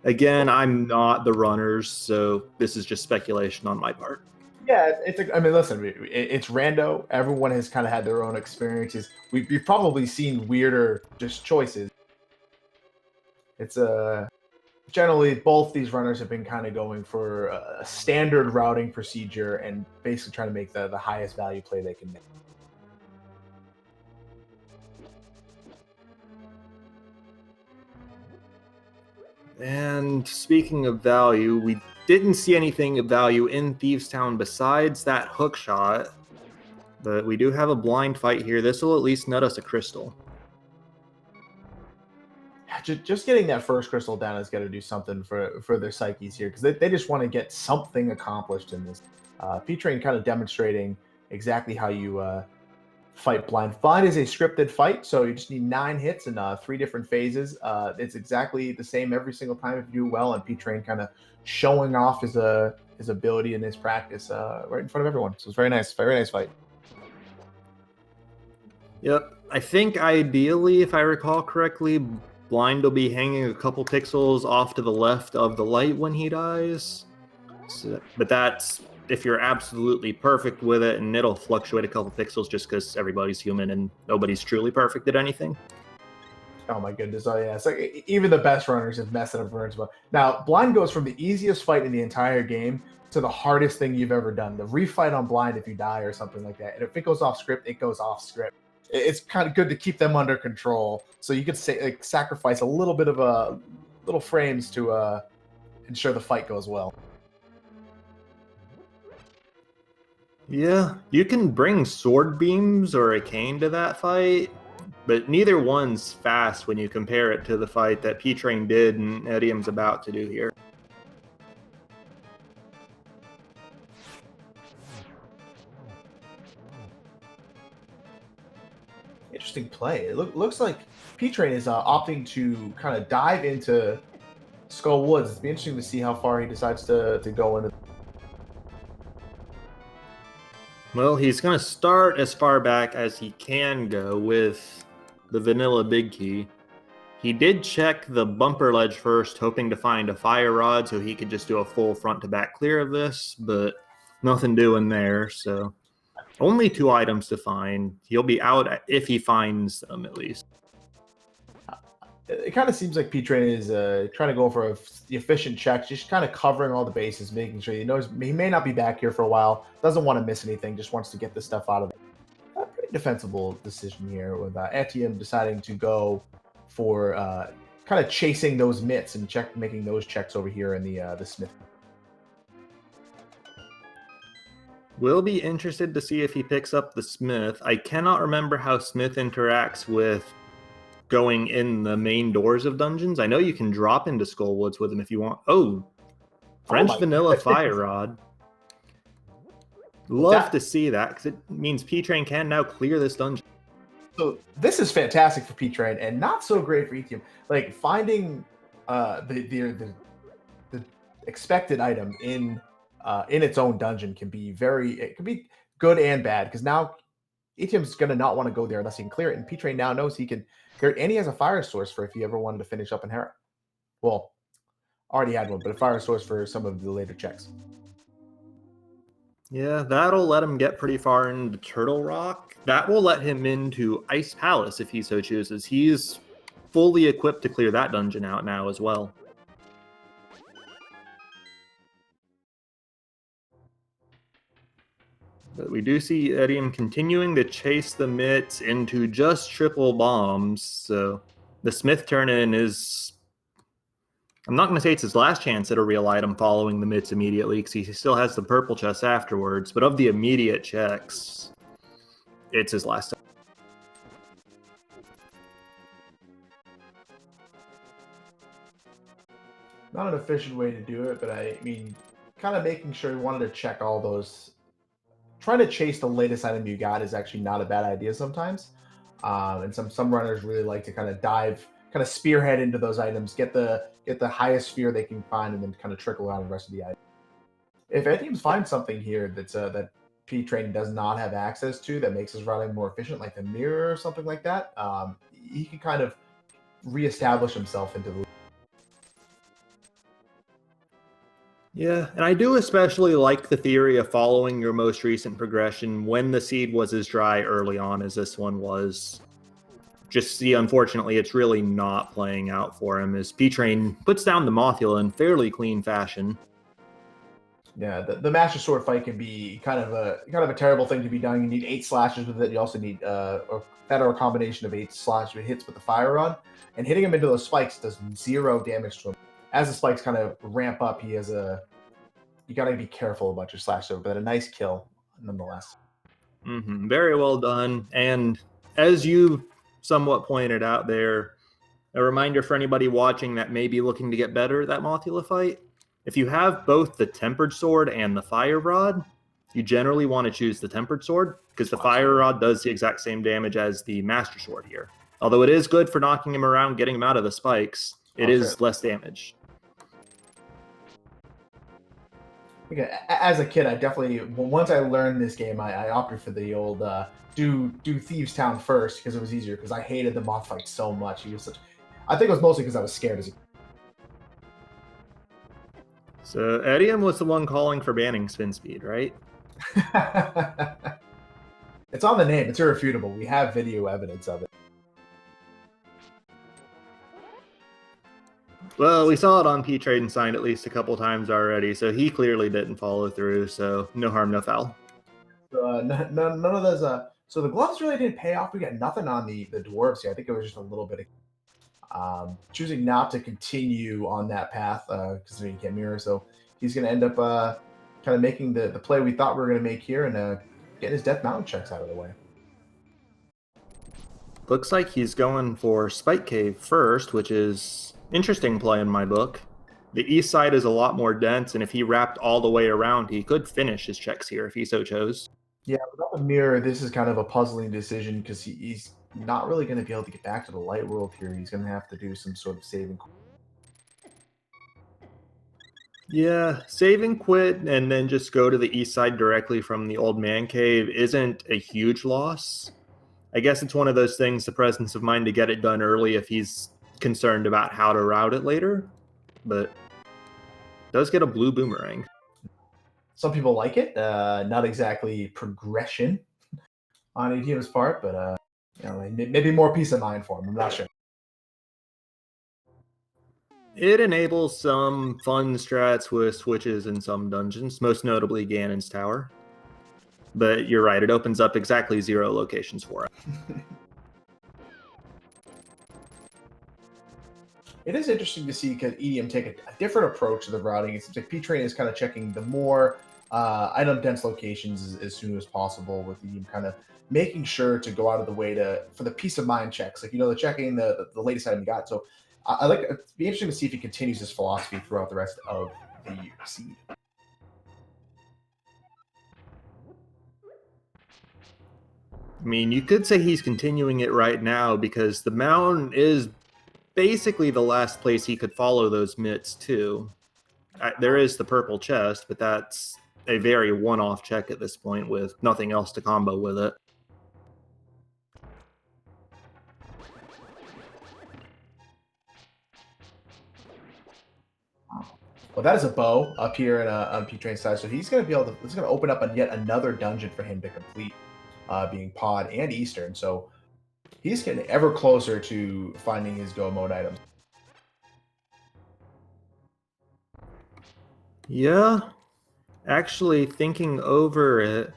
Again, I'm not the runners, so this is just speculation on my part. Yeah, I mean, listen, it's rando. Everyone has kind of had their own experiences. We've probably seen weirder just choices. It's generally both these runners have been kind of going for a standard routing procedure and basically trying to make the highest value play they can make. And speaking of value, we didn't see anything of value in Thieves Town besides that hook shot, but we do have a blind fight here. This will at least nut us a crystal. Just getting that first crystal down has got to do something for their psyches here, because they just want to get something accomplished in this. P-Train kind of demonstrating exactly how you fight blind. Blind is a scripted fight, so you just need 9 hits in 3 different phases. It's exactly the same every single time if you do well, and P-Train kind of showing off his ability and his practice right in front of everyone. So it's very nice fight. Yep. I think ideally, if I recall correctly, Blind will be hanging a couple pixels off to the left of the light when he dies. So, but that's if you're absolutely perfect with it, and it'll fluctuate a couple pixels just because everybody's human and nobody's truly perfect at anything. Oh my goodness! Oh yeah, it's like even the best runners have messed it up runs. Well, now blind goes from the easiest fight in the entire game to the hardest thing you've ever done. The refight on blind if you die or something like that, and if it goes off script, it goes off script. It's kind of good to keep them under control, so you could say like sacrifice a little bit of little frames to ensure the fight goes well. Yeah, you can bring sword beams or a cane to that fight, but neither one's fast when you compare it to the fight that P-Train did and Etium's about to do here. Interesting play. It looks like P-Train is opting to kind of dive into Skull Woods. It'd be interesting to see how far he decides to go into. Well, he's going to start as far back as he can go with the vanilla big key. He did check the bumper ledge first, hoping to find a fire rod so he could just do a full front to back clear of this, but nothing doing there, so only 2 items to find. He'll be out if he finds them, at least. It kind of seems like P-Train is trying to go for the efficient checks, just kind of covering all the bases, making sure he knows he may not be back here for a while, doesn't want to miss anything, just wants to get this stuff out of it. A pretty defensible decision here with etium deciding to go for kind of chasing those mitts and making those checks over here in the smith. We'll be interested to see if he picks up the smith. I cannot remember how smith interacts with going in the main doors of dungeons. I know you can drop into Skullwoods with him if you want. Oh, French vanilla fire rod. Love to see that because it means P-Train can now clear this dungeon. So this is fantastic for P-Train and not so great for etium. Like finding the expected item in its own dungeon can be good and bad because now etium's going to not want to go there unless he can clear it, and P-Train now knows he can clear it, and he has a fire source for if he ever wanted to finish up in Hera. Well, already had one, but a fire source for some of the later checks. Yeah, that'll let him get pretty far into Turtle Rock. That will let him into Ice Palace if he so chooses. He's fully equipped to clear that dungeon out now as well. But we do see Etium continuing to chase the mitts into just triple bombs. So the Smith turn-in is... I'm not going to say it's his last chance at a real item following the mitts immediately, because he still has the purple chest afterwards. But of the immediate checks, it's his last time. Not an efficient way to do it, but I mean, kind of making sure he wanted to check all those. Trying to chase the latest item you got is actually not a bad idea sometimes. And some runners really like to kind of kind of spearhead into those items, get the highest sphere they can find, and then kind of trickle out the rest of the items. If any teams find something here that P-Train does not have access to that makes his routing more efficient, like the mirror or something like that, he can kind of reestablish himself into the. Yeah, and I do especially like the theory of following your most recent progression when the seed was as dry early on as this one was. Just see, unfortunately, it's really not playing out for him as P-Train puts down the Mothula in fairly clean fashion. Yeah, the Master Sword fight can be kind of a terrible thing to be done. You need 8 slashes with it. You also need a combination of 8 slash hits with the fire rod, and hitting him into those spikes does 0 damage to him. As the spikes kind of ramp up, you got to be careful about your slash over, but a nice kill nonetheless. Very well done. And as you somewhat pointed out there, a reminder for anybody watching that may be looking to get better at that Mothula fight, if you have both the Tempered Sword and the Fire Rod, you generally want to choose the Tempered Sword because the Fire Rod does the exact same damage as the Master Sword here. Although it is good for knocking him around, getting him out of the spikes, it is less damage. As a kid, I definitely once I learned this game, I opted for the old do Thieves Town first because it was easier. Because I hated the moth fight so much. He was such. I think it was mostly because I was scared as a So etium was the one calling for banning spin speed, right? It's on the name. It's irrefutable. We have video evidence of it. Well, we saw it on P-Trade signed at least a couple times already, so he clearly didn't follow through, so no harm, no foul. None of those. So the gloves really didn't pay off. We got nothing on the dwarves here. I think it was just a little bit of choosing not to continue on that path because he can't mirror. So he's going to end up kind of making the play we thought we were going to make here and getting his Death Mountain checks out of the way. Looks like he's going for Spike Cave first, which is interesting play in my book. The east side is a lot more dense, and if he wrapped all the way around, he could finish his checks here if he so chose. Yeah, without the mirror, this is kind of a puzzling decision because he's not really going to be able to get back to the light world here. He's going to have to do some sort of saving. Yeah, save and quit and then just go to the east side directly from the old man cave isn't a huge loss. I guess it's one of those things, the presence of mind to get it done early if he's concerned about how to route it later, but does get a blue boomerang. Some people like it. Not exactly progression on ATM's part, but maybe more peace of mind for him. I'm not sure. It enables some fun strats with switches in some dungeons, most notably Ganon's Tower. But you're right, it opens up exactly 0 locations for it. It is interesting to see because EDM take a different approach to the routing. It seems like P-Train is kind of checking the more item-dense locations as soon as possible, with EDM kind of making sure to go out of the way for the peace of mind checks. Like, the checking the latest item you got. So it'd be interesting to see if he continues this philosophy throughout the rest of the seed. I mean, you could say he's continuing it right now because the mountain is basically the last place he could follow those mitts to. There is the purple chest, but that's a very one-off check at this point with nothing else to combo with it. Well, that is a bow up here on P-Train's side, so he's going to be able to. This is going to open up yet another dungeon for him to complete, being Pod and Eastern. So he's getting ever closer to finding his go mode items. Yeah, actually thinking over it,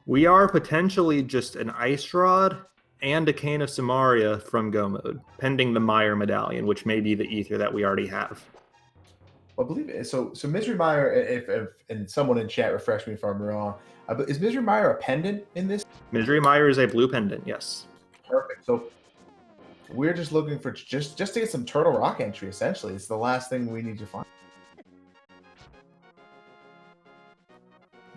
we are potentially just an Ice Rod and a Cane of Samaria from Go mode, pending the Meyer medallion, which may be the ether that we already have. I believe it. So Misery Mire, if and someone in chat refresh me if I'm wrong, is Misery Mire a pendant in this? Misery Mire is a blue pendant, yes. Perfect. So we're just looking for just to get some Turtle Rock entry. Essentially, it's the last thing we need to find.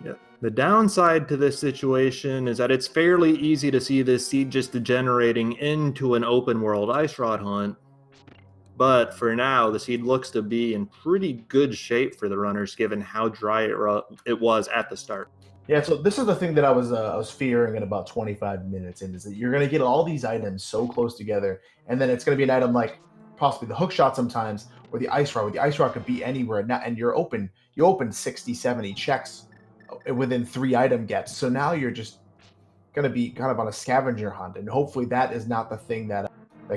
Yep. The downside to this situation is that it's fairly easy to see this seed just degenerating into an open world Ice Rod hunt. But for now, the seed looks to be in pretty good shape for the runners, given how dry it was at the start. Yeah, so this is the thing that I was fearing at about 25 minutes in, is that you're going to get all these items so close together, and then it's going to be an item like possibly the hook shot sometimes, or the ice rod. Where the ice rod could be anywhere, and you open 60, 70 checks within 3 item gets. So now you're just going to be kind of on a scavenger hunt, and hopefully that is not the thing that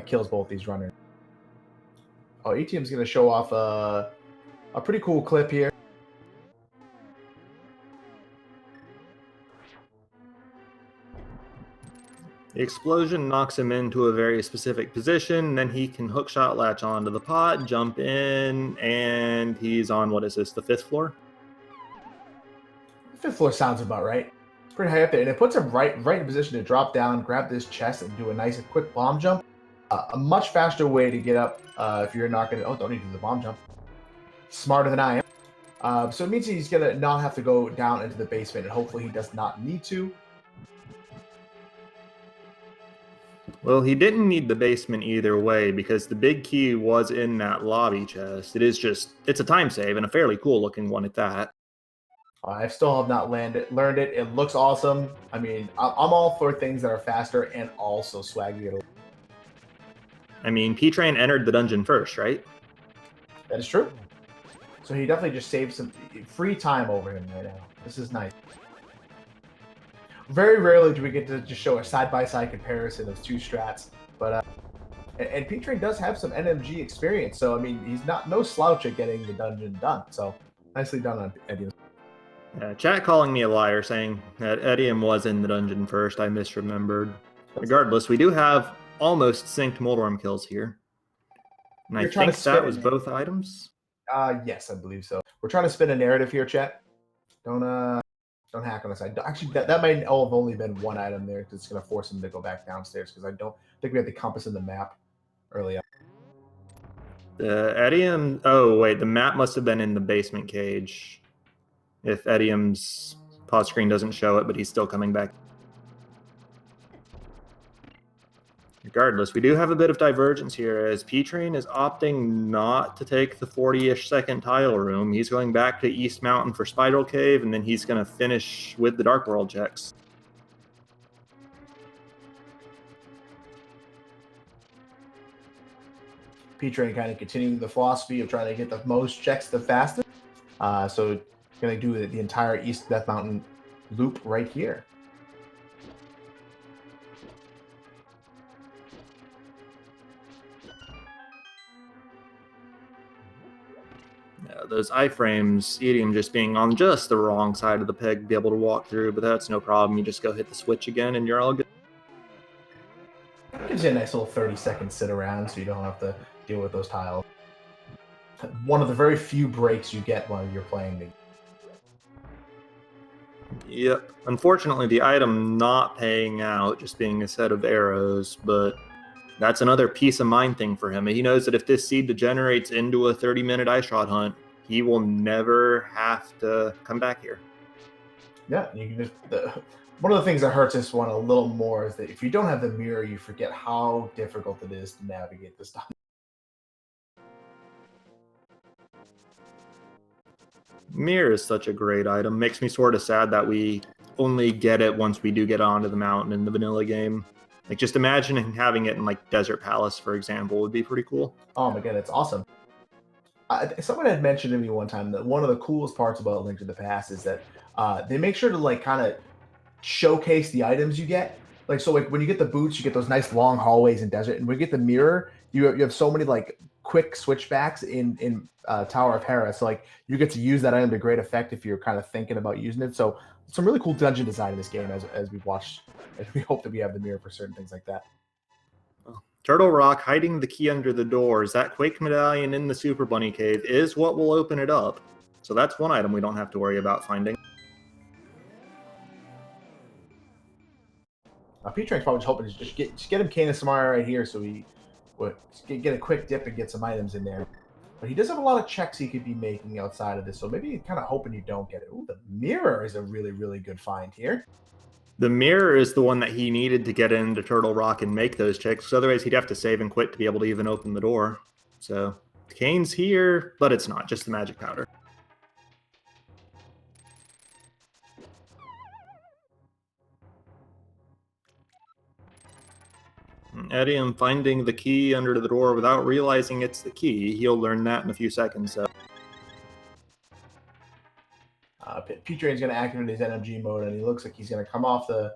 kills both these runners. Oh, ATM's going to show off a pretty cool clip here. The explosion knocks him into a very specific position, then he can hookshot latch onto the pot, jump in, and he's on, what is this, the 5th floor? The 5th floor sounds about right. It's pretty high up there, and it puts him right in position to drop down, grab this chest, and do a nice quick bomb jump. A much faster way to get up if you're not going to... Oh, don't need to do the bomb jump. Smarter than I am. So it means he's going to not have to go down into the basement, and hopefully he does not need to. Well, he didn't need the basement either way, because the big key was in that lobby chest. It's a time save, and a fairly cool looking one at that. I still have not learned it. It looks awesome. I mean, I'm all for things that are faster and also swaggy. I mean, P-Train entered the dungeon first, right? That is true. So he definitely just saved some free time over him right now. This is nice. Very rarely do we get to just show a side-by-side comparison of two strats, but and P-Train does have some NMG experience, so I mean he's no slouch at getting the dungeon done. So nicely done on Etium. Chat calling me a liar, saying that Etium was in the dungeon first. I misremembered. Regardless, we do have almost synced Moldorm kills here, and I think that was both items. Yes, I believe so. We're trying to spin a narrative here, chat. Don't hack on us. Actually, that might have only been one item there because it's going to force him to go back downstairs because I don't think we had the compass in the map early on. The Etium... Oh, wait. The map must have been in the basement cage. If Etium's pause screen doesn't show it, but he's still coming back. Regardless, we do have a bit of divergence here as P-Train is opting not to take the 40-ish second tile room. He's going back to East Mountain for Spiral Cave, and then he's going to finish with the Dark World checks. P-Train kind of continuing the philosophy of trying to get the most checks the fastest. So going to do the entire East Death Mountain loop right here. Those iframes, Etium just being on just the wrong side of the peg to be able to walk through, but that's no problem. You just go hit the switch again and you're all good. Gives you a nice little 30-second sit around so you don't have to deal with those tiles. One of the very few breaks you get while you're playing the... Yep. Unfortunately, the item not paying out, just being a set of arrows, but that's another peace of mind thing for him. He knows that if this seed degenerates into a 30-minute ice shot hunt, he will never have to come back here. Yeah, you can just... One of the things that hurts this one a little more is that if you don't have the mirror, you forget how difficult it is to navigate this stuff. Mirror is such a great item. Makes me sort of sad that we only get it once we do get onto the mountain in the vanilla game. Like, just imagining having it in, like, Desert Palace, for example, would be pretty cool. Oh my god, it's awesome. Someone had mentioned to me one time that one of the coolest parts about Link to the Past is that they make sure to, like, kind of showcase the items you get. Like, so, like, when you get the boots, you get those nice long hallways in desert, and when you get the mirror, you have so many, like, quick switchbacks in Tower of Hera. So, like, you get to use that item to great effect if you're kind of thinking about using it. So, some really cool dungeon design in this game as we watch, and we hope that we have the mirror for certain things like that. Turtle Rock hiding the key under the doors. That Quake medallion in the Super Bunny Cave is what will open it up. So that's one item we don't have to worry about finding. P-Train's probably just hoping to just get him Kane and Samara right here so he would get a quick dip and get some items in there. But he does have a lot of checks he could be making outside of this, so maybe you're kind of hoping you don't get it. Ooh, the mirror is a really, really good find here. The mirror is the one that he needed to get into Turtle Rock and make those checks, because otherwise he'd have to save and quit to be able to even open the door. So, Kane's here, but it's not, just the magic powder. Etium finding the key under the door without realizing it's the key. He'll learn that in a few seconds. So. P-Train's going to activate his NMG mode, and he looks like he's going to come off the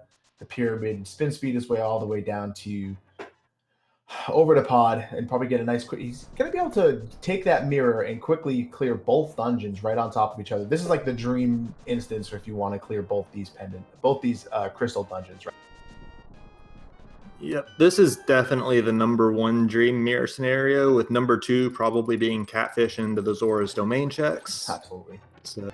pyramid and spin speed his way all the way down to over to pod and probably get a nice quick... He's going to be able to take that mirror and quickly clear both dungeons right on top of each other. This is like the dream instance if you want to clear both these crystal dungeons, right? Yep, this is definitely the #1 dream mirror scenario, with #2 probably being catfish into the Zora's domain checks. Absolutely. So.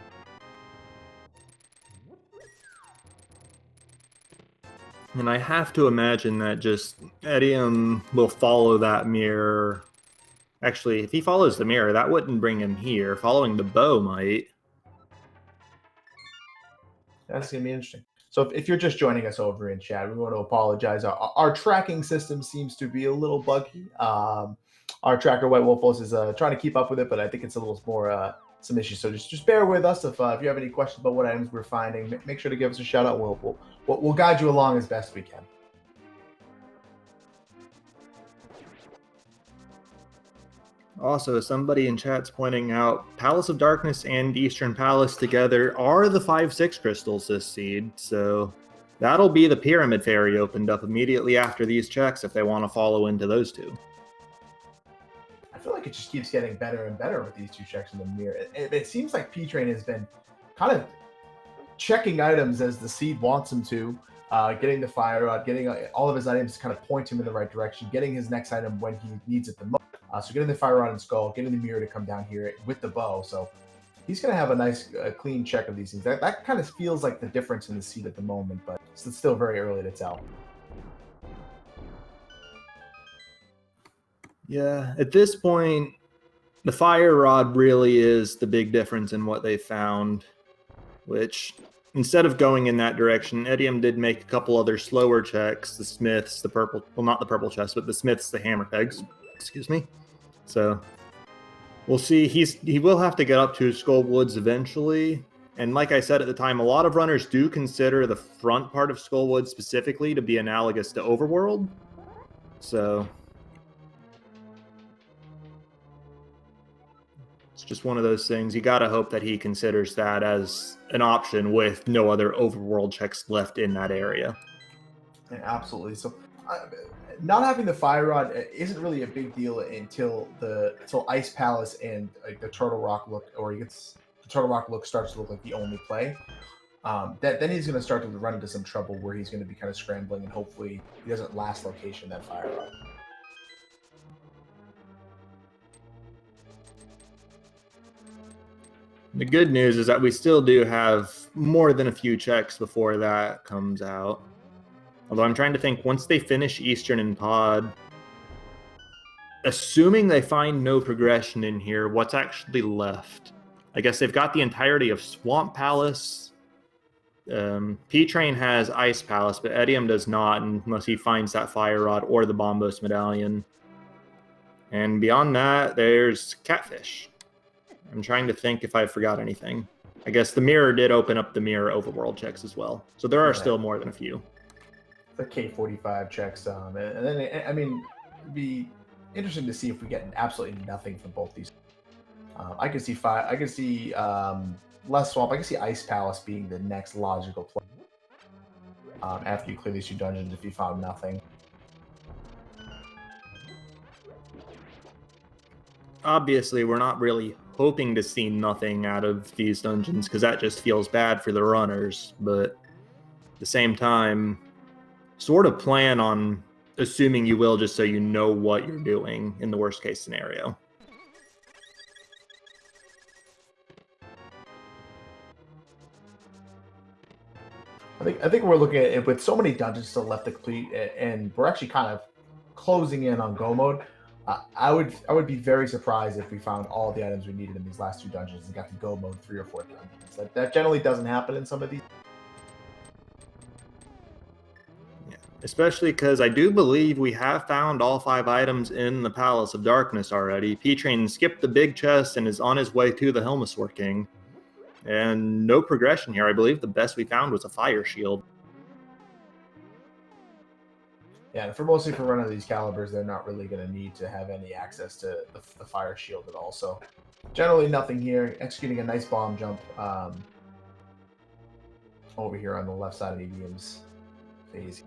And I have to imagine that just Etium will follow that mirror. Actually, if he follows the mirror, that wouldn't bring him here. Following the bow might. That's going to be interesting. So if you're just joining us over in chat, we want to apologize. Our tracking system seems to be a little buggy. Our tracker, White Wolf, is trying to keep up with it, but I think it's a little more some issues. So just bear with us. If you have any questions about what items we're finding, make sure to give us a shout out. We'll guide you along as best we can. Also, somebody in chat's pointing out Palace of Darkness and Eastern Palace together are the 5/6 crystals this seed, so that'll be the Pyramid Fairy opened up immediately after these checks if they want to follow into those two. I feel like it just keeps getting better and better with these two checks in the mirror. It seems like P-Train has been kind of checking items as the seed wants him to, getting the fire rod, getting all of his items to kind of point him in the right direction, getting his next item when he needs it the most. So getting the fire rod and skull, getting the mirror to come down here with the bow. So he's going to have a nice, clean check of these things. That kind of feels like the difference in the seed at the moment, but it's still very early to tell. Yeah, at this point, the fire rod really is the big difference in what they found, which instead of going in that direction, Etium did make a couple other slower checks. The smiths, the purple, well, not the purple chest, but the smiths, the hammer pegs, excuse me. So we'll see. He will have to get up to Skull Woods eventually. And like I said at the time, a lot of runners do consider the front part of Skull Woods specifically to be analogous to Overworld. So it's just one of those things. You got to hope that he considers that as an option with no other Overworld checks left in that area. Yeah, absolutely. So not having the fire rod isn't really a big deal until Ice Palace and the Turtle Rock look, or the Turtle Rock look starts to look like the only play. Then he's going to start to run into some trouble where he's going to be kind of scrambling, and hopefully he doesn't last location that fire rod. The good news is that we still do have more than a few checks before that comes out. Although I'm trying to think, once they finish Eastern and Pod, assuming they find no progression in here, what's actually left? I guess they've got the entirety of Swamp Palace. P-Train has Ice Palace, but Etium does not unless he finds that Fire Rod or the Bombos Medallion. And beyond that, there's Catfish. I'm trying to think if I forgot anything. I guess the mirror did open up the mirror overworld checks as well. So there are still more than a few. The K45 checks, and then I mean, it'd be interesting to see if we get absolutely nothing from both these. I could see less swamp. I could see Ice Palace being the next logical play after you clear these two dungeons if you found nothing. Obviously, we're not really hoping to see nothing out of these dungeons because that just feels bad for the runners. But at the same time, sort of plan on assuming you will just so you know what you're doing in the worst case scenario. I think we're looking at it with so many dungeons still left to complete, and we're actually kind of closing in on go mode. I would be very surprised if we found all the items we needed in these last two dungeons and got to go mode 3 or 4 dungeons. That generally doesn't happen in some of these. Yeah, especially because I do believe we have found all 5 items in the Palace of Darkness already. P-Train skipped the big chest and is on his way to the Helmsword King. And no progression here. I believe the best we found was a fire shield. Yeah, and mostly for running these calibers, they're not really going to need to have any access to the fire shield at all. So generally nothing here. Executing a nice bomb jump over here on the left side of Etium's phase.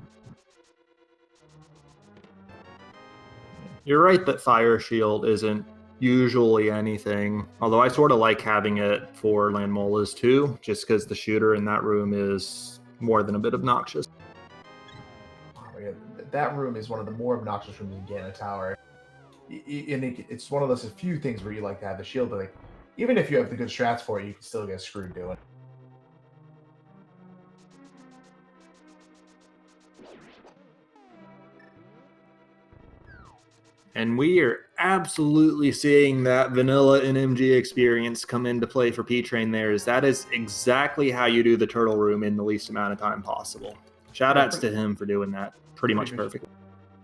You're right that fire shield isn't usually anything, although I sort of like having it for Landmolas too, just because the shooter in that room is more than a bit obnoxious. Oh, yeah. That room is one of the more obnoxious rooms in Ganon Tower. It's one of those few things where you like to have the shield, but like, even if you have the good strats for it, you can still get screwed doing it. And we are absolutely seeing that vanilla NMG experience come into play for P-Train there, as that is exactly how you do the turtle room in the least amount of time possible. Shoutouts to him for doing that pretty much perfectly.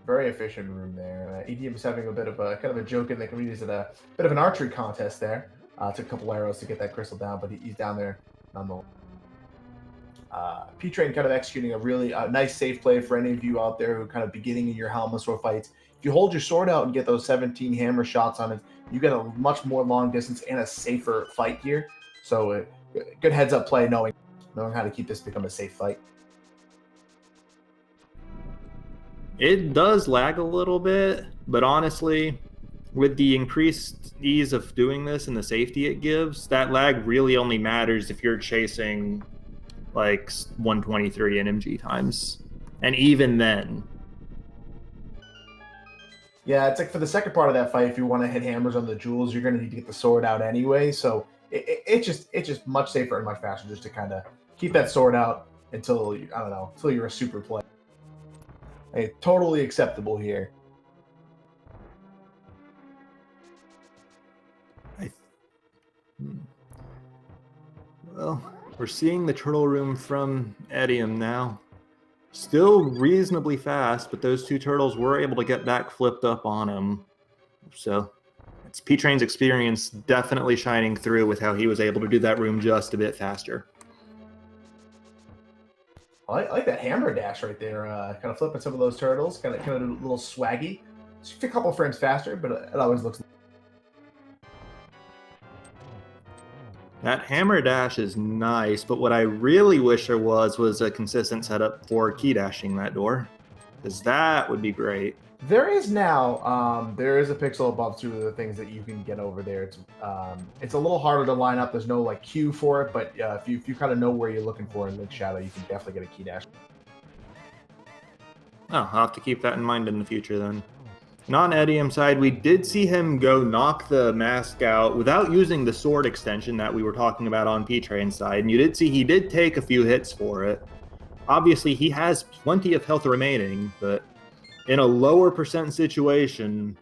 Very efficient room there. Etium's having a bit of a kind of a joke in the community, is a bit of an archery contest there. Took a couple arrows to get that crystal down, but he's down there nonetheless. P-Train kind of executing a really nice safe play for any of you out there who kind of beginning in your Helmless Sword fights. If you hold your sword out and get those 17 hammer shots on it, you get a much more long distance and a safer fight here. So good heads up play, knowing how to keep this become a safe fight. It does lag a little bit, but honestly, with the increased ease of doing this and the safety it gives, that lag really only matters if you're chasing like 123 NMG times. And even then. Yeah, it's like for the second part of that fight, if you want to hit hammers on the jewels, you're going to need to get the sword out anyway. So it's just much safer and much faster just to kind of keep that sword out until, I don't know, until you're a super player. Hey, totally acceptable here. Well, we're seeing the turtle room from etium now. Still reasonably fast, but those two turtles were able to get back flipped up on him. So it's P-Train's experience definitely shining through with how he was able to do that room just a bit faster. I like that hammer dash right there, kind of flipping some of those turtles, kind of a little swaggy. Just a couple frames faster, but it always looks. That hammer dash is nice, but what I really wish there was a consistent setup for key dashing that door, because that would be great. There is now. There is a pixel above two of the things that you can get over there. It's a little harder to line up. There's no like cue for it, but if you kind of know where you're looking for in Link Shadow, you can definitely get a key dash. Oh, I'll have to keep that in mind in the future then. Non-etium side, we did see him go knock the mask out without using the sword extension that we were talking about on P-Train's side, and you did see he did take a few hits for it. Obviously, he has plenty of health remaining, but in a lower percent situation,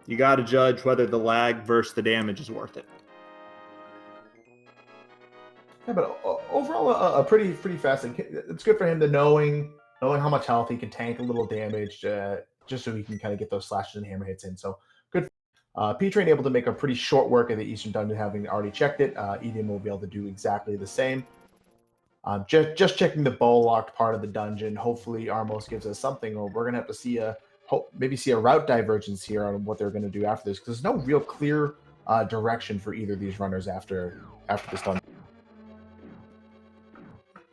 you got to judge whether the lag versus the damage is worth it. Yeah, but overall, a pretty fast. It's good for him to knowing how much health he can tank a little damage, just so he can kind of get those slashes and hammer hits in. So good. P-Train able to make a pretty short work of the Eastern Dungeon, having already checked it. Etium will be able to do exactly the same. Just checking the bow locked part of the dungeon. Hopefully, Armos gives us something, or we're gonna have to see maybe see a route divergence here on what they're gonna do after this, because there's no real clear direction for either of these runners after this dungeon.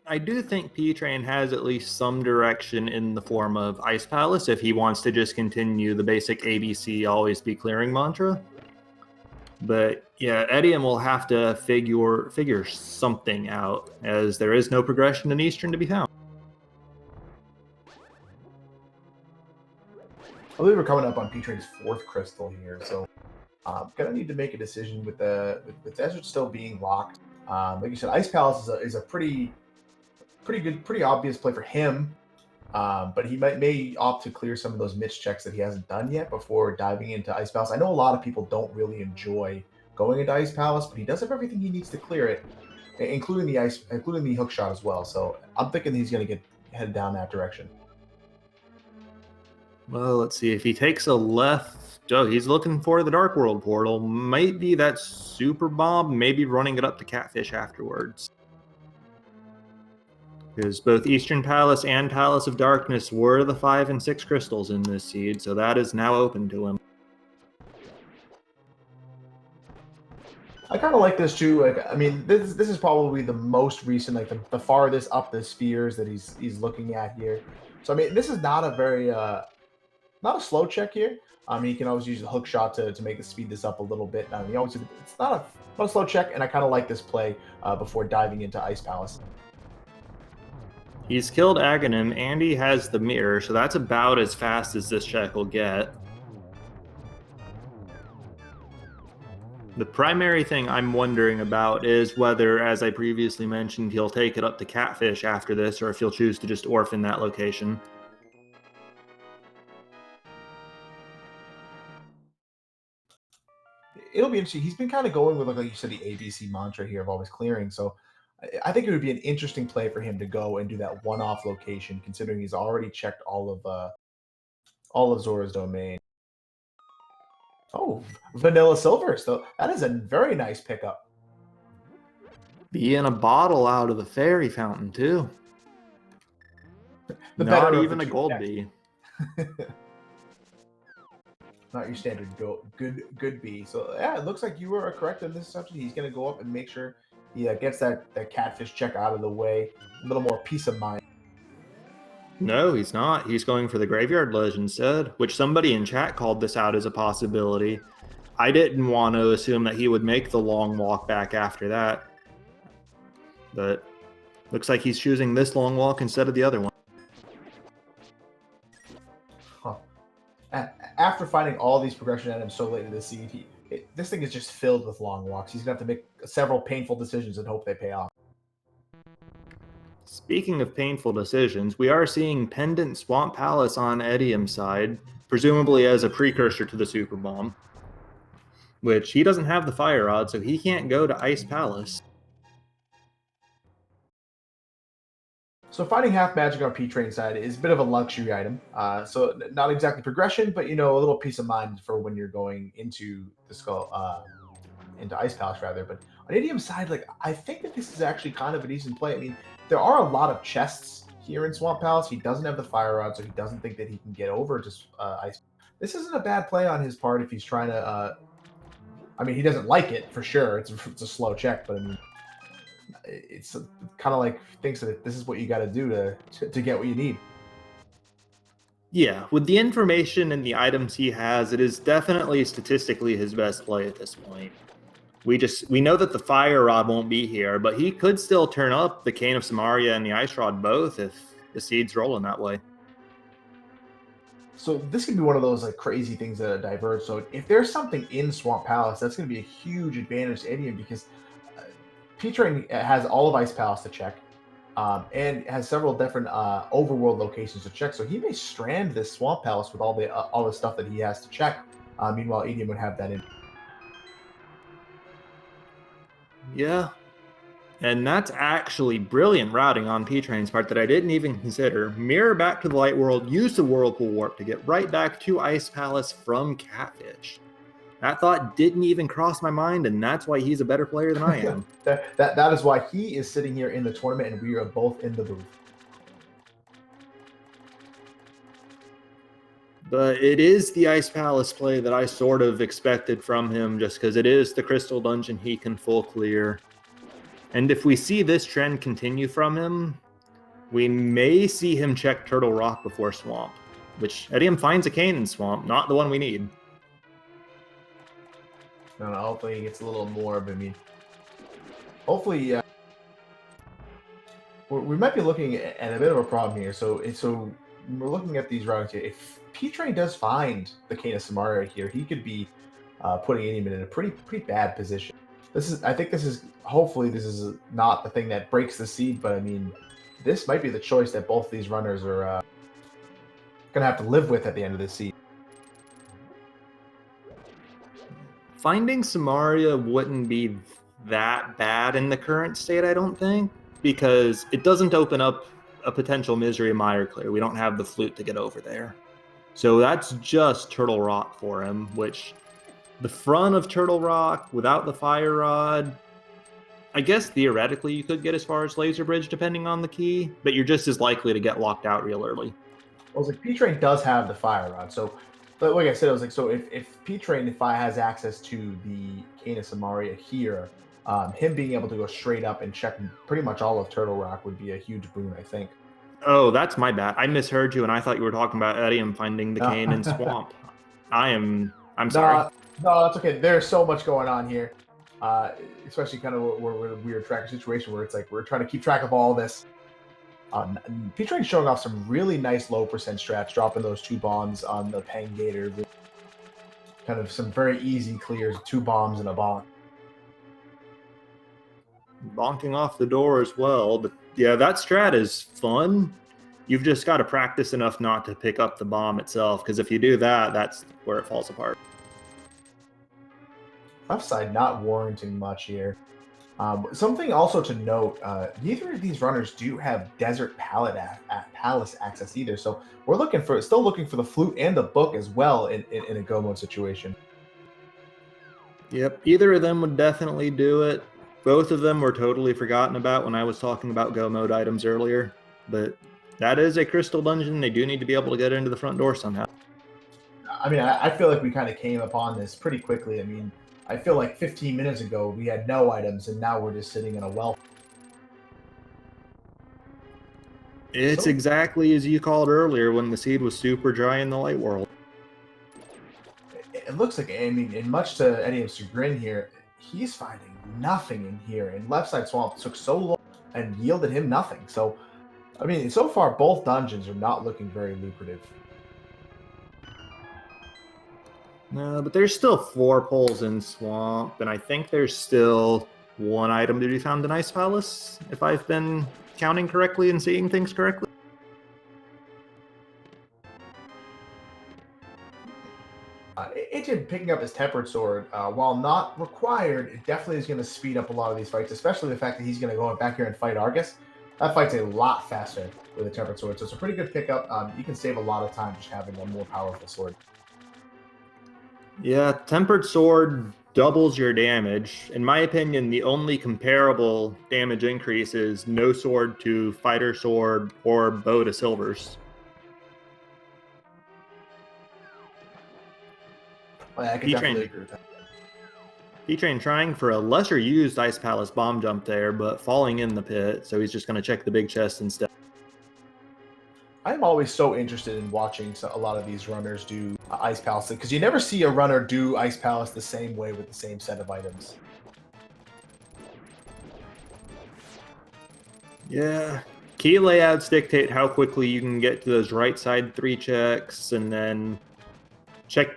I do think P-Train has at least some direction in the form of Ice Palace if he wants to just continue the basic ABC always be clearing mantra. But yeah, etium will have to figure something out, as there is no progression in Eastern to be found. I believe we're coming up on P-Train's fourth crystal here, so gonna need to make a decision with Desert still being locked. Like you said, Ice Palace is a pretty good, pretty obvious play for him. But he may opt to clear some of those Mitch checks that he hasn't done yet before diving into Ice Palace. I know a lot of people don't really enjoy going into Ice Palace, but he does have everything he needs to clear it, including the hook shot as well. So I'm thinking he's going to get headed down that direction. Well, let's see. If he takes a left, oh, he's looking for the Dark World portal. Might be that super bomb, maybe running it up to Catfish afterwards. Because both Eastern Palace and Palace of Darkness were the 5 and 6 crystals in this seed, so that is now open to him. I kind of like this too. Like, I mean, this is probably the most recent, like the farthest up the spheres that he's looking at here. So I mean, this is not a very not a slow check here. He can always use the hook shot to make it speed this up a little bit. It's not a slow check, and I kind of like this play before diving into Ice Palace. He's killed Aghanim, and he has the mirror, so that's about as fast as this check will get. The primary thing I'm wondering about is whether, as I previously mentioned, he'll take it up to Catfish after this, or if he'll choose to just orphan that location. It'll be interesting. He's been kind of going with, like you said, the ABC mantra here of always clearing. So I think it would be an interesting play for him to go and do that one-off location, considering he's already checked all of Zora's domain. Oh, vanilla silver. So that is a very nice pickup. Bee in a bottle out of the fairy fountain, too. The Not better of the even a two gold decks. bee. Not your standard good bee. So yeah, it looks like you were correct in this assumption. He's going to go up and make sure he gets that catfish check out of the way. A little more peace of mind. No, he's not. He's going for the graveyard ledge instead, which somebody in chat called this out as a possibility. I didn't want to assume that he would make the long walk back after that. But looks like he's choosing this long walk instead of the other one. Huh. After finding all these progression items so late in the seed, this thing is just filled with long walks. He's going to have to make several painful decisions and hope they pay off. Speaking of painful decisions, we are seeing Pendant Swamp Palace on Etium's side, presumably as a precursor to the Super Bomb, which he doesn't have the Fire Rod, so he can't go to Ice Palace. So finding half magic on P-Train side is a bit of a luxury item. So not exactly progression, but a little peace of mind for when you're going into the skull, into Ice Palace rather. But on Idiom's side, like I think that this is actually kind of a decent play. I mean, there are a lot of chests here in Swamp Palace. He doesn't have the Fire Rod, so he doesn't think that he can get over to Ice. This isn't a bad play on his part if he's trying to. I mean, he doesn't like it for sure. It's a slow check, but I mean, it's kind of like thinks that this is what you got to do to get what you need. Yeah, with the information and the items he has, it is definitely statistically his best play at this point. We know that the Fire Rod won't be here, but he could still turn up the Cane of Samaria and the Ice Rod both if the seed's rolling that way. So this could be one of those like crazy things that diverge. So if there's something in Swamp Palace, that's going to be a huge advantage to Indian because P-Train has all of Ice Palace to check, and has several different overworld locations to check. So he may strand this Swamp Palace with all the stuff that he has to check. Meanwhile, Indian would have that in. Yeah. And that's actually brilliant routing on P-Train's part that I didn't even consider. Mirror back to the Light World, use the Whirlpool Warp to get right back to Ice Palace from Catfish. That thought didn't even cross my mind, and that's why he's a better player than I am. that is why he is sitting here in the tournament, and we are both in the booth. But it is the Ice Palace play that I sort of expected from him, just because it is the Crystal Dungeon he can full clear. And if we see this trend continue from him, we may see him check Turtle Rock before Swamp, which Etium finds a cane in Swamp, not the one we need. No, hopefully he gets a little more of, I mean, hopefully we might be looking at a bit of a problem here. So we're looking at these rounds here. If P-Train does find the Cane of Samaria here, he could be putting him in a pretty bad position. Hopefully this is not the thing that breaks the seed, but I mean, this might be the choice that both these runners are going to have to live with at the end of this seed. Finding Samaria wouldn't be that bad in the current state, I don't think, because it doesn't open up a potential Misery Mire Clear. We don't have the flute to get over there. So that's just Turtle Rock for him, which the front of Turtle Rock without the Fire Rod, I guess theoretically you could get as far as Laser Bridge depending on the key, but you're just as likely to get locked out real early. I was like, P-Train does have the Fire Rod, so but like I said, I was like, so if P-Train has access to the Cane of Samaria here, him being able to go straight up and check pretty much all of Turtle Rock would be a huge boon, I think. Oh, that's my bad. I misheard you, and I thought you were talking about Etium finding the cane in Swamp. I'm sorry. No, that's okay. There's so much going on here, especially kind of we're in a weird tracker situation where it's like we're trying to keep track of all this. P-Train's showing off some really nice low percent strats, dropping those 2 bombs on the Pang Gator. Kind of some very easy clears, 2 bombs and a bonk. Bonking off the door as well, but yeah, that strat is fun. You've just got to practice enough not to pick up the bomb itself, because if you do that, that's where it falls apart. Upside not warranting much here. Something also to note, neither of these runners do have Desert Palace access either, so we're still looking for the flute and the book as well in a go mode situation. Yep, either of them would definitely do it. Both of them were totally forgotten about when I was talking about go mode items earlier. But that is a crystal dungeon. They do need to be able to get into the front door somehow. I mean, I feel like we kind of came upon this pretty quickly. I mean, I feel like 15 minutes ago we had no items, and now we're just sitting in a well. It's So- exactly as you called earlier when the seed was super dry in the light world. It looks like, I mean, and much to Eddie's chagrin here, he's finding nothing in here. And Left Side Swamp took so long and yielded him nothing. So, I mean, so far both dungeons are not looking very lucrative. No, but there's still 4 poles in Swamp, and I think there's still 1 item to be found in Ice Palace, if I've been counting correctly and seeing things correctly. Etium picking up his Tempered Sword, while not required, it definitely is going to speed up a lot of these fights, especially the fact that he's going to go back here and fight Argus. That fight's a lot faster with a Tempered Sword, so it's a pretty good pickup. You can save a lot of time just having a more powerful sword. Yeah, Tempered Sword doubles your damage. In my opinion, the only comparable damage increase is no sword to fighter sword or bow to silvers. I can definitely agree with that. P-Train trying for a lesser used Ice Palace bomb jump there, but falling in the pit, so he's just going to check the big chest instead. I'm always so interested in watching a lot of these runners do Ice Palace, because you never see a runner do Ice Palace the same way with the same set of items. Yeah. Key layouts dictate how quickly you can get to those right side 3 checks, and then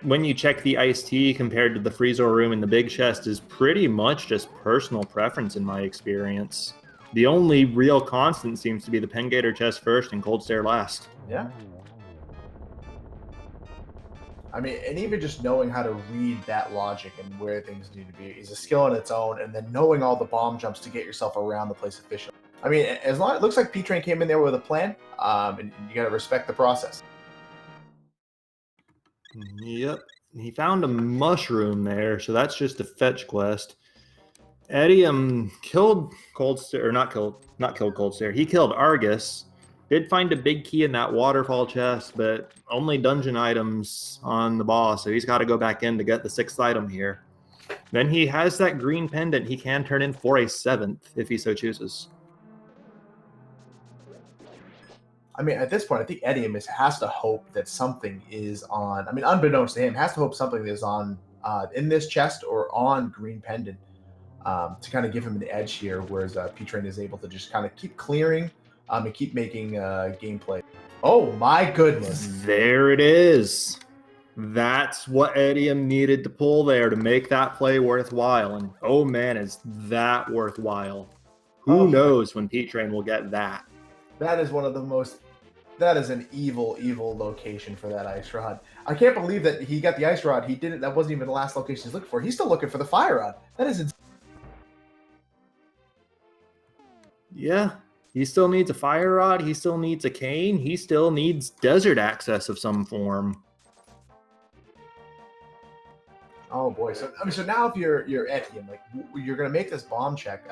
when you check the iced tea compared to the freezer room in the big chest is pretty much just personal preference in my experience. The only real constant seems to be the Pengator chest first and Cold Stare last. Yeah. I mean, and even just knowing how to read that logic and where things need to be is a skill in its own, and then knowing all the bomb jumps to get yourself around the place efficiently. I mean, as long it looks like P-Train came in there with a plan, and you got to respect the process. Yep. He found a mushroom there, so that's just a fetch quest. Etium killed Cold Stare, or not killed Cold Stare. He killed Argus. Did find a big key in that waterfall chest, but only dungeon items on the boss, so he's got to go back in to get the 6th item here. Then he has that green pendant he can turn in for a 7th if he so chooses. I mean, at this point, I think Etium has to hope that something is on. I mean, unbeknownst to him, has to hope something is on in this chest or on Green Pendant to kind of give him an edge here, whereas P-Train is able to just kind of keep clearing and keep making gameplay. Oh my goodness! There it is. That's what Etium needed to pull there to make that play worthwhile. And oh man, is that worthwhile. Who knows when P-Train will get that. That is one of the most. That is an evil, evil location for that ice rod. I can't believe that he got the ice rod. He didn't. That wasn't even the last location he's looking for. He's still looking for the fire rod. That is insane. Yeah, he still needs a fire rod. He still needs a cane. He still needs desert access of some form. Oh boy! So I mean, so now if you're Etium, like you're gonna make this bomb check.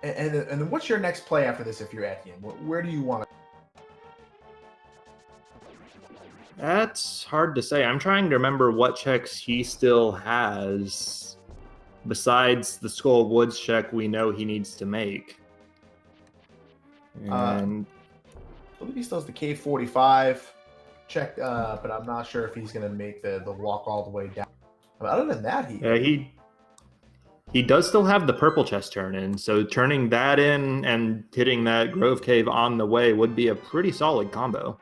And what's your next play after this if you're Etium? Where do you want to? That's hard to say. I'm trying to remember what checks he still has besides the Skull of Woods check we know he needs to make. And I believe he still has the K45 check, but I'm not sure if he's going to make the walk all the way down. But other than that, he does still have the purple chest turn in, so turning that in and hitting that Grove Cave on the way would be a pretty solid combo.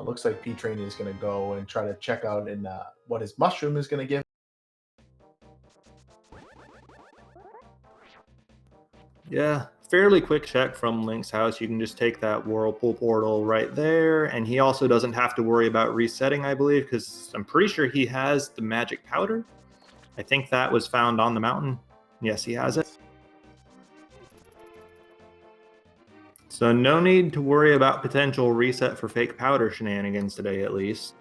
Looks like P-Train is going to go and try to check out what his mushroom is going to give. Yeah, fairly quick check from Link's house. You can just take that Whirlpool portal right there, and he also doesn't have to worry about resetting, I believe, because I'm pretty sure he has the magic powder. I think that was found on the mountain. Yes, he has it. So no need to worry about potential reset for fake powder shenanigans today, at least.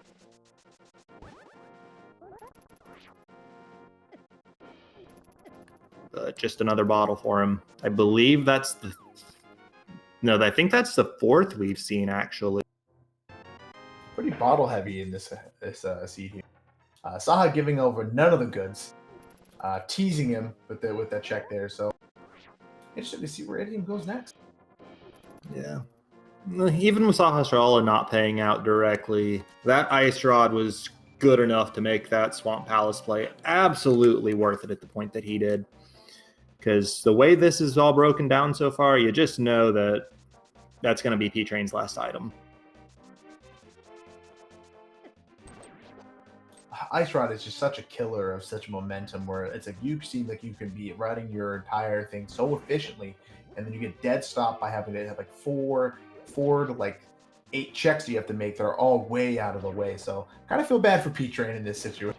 just another bottle for him. I believe that's the... No, I think that's the fourth we've seen, actually. Pretty bottle heavy in this seed here. Saha giving over none of the goods, teasing him with that check there. So interesting to see where etium goes next. Yeah. Even with Sahasrara not paying out directly, that Ice Rod was good enough to make that Swamp Palace play absolutely worth it at the point that he did. Because the way this is all broken down so far, you just know that that's going to be P-Train's last item. Ice Rod is just such a killer of such momentum where it's like you seem like you can be running your entire thing so efficiently, and then you get dead stopped by having to have like four to like 8 checks you have to make that are all way out of the way. So kind of feel bad for P-Train in this situation.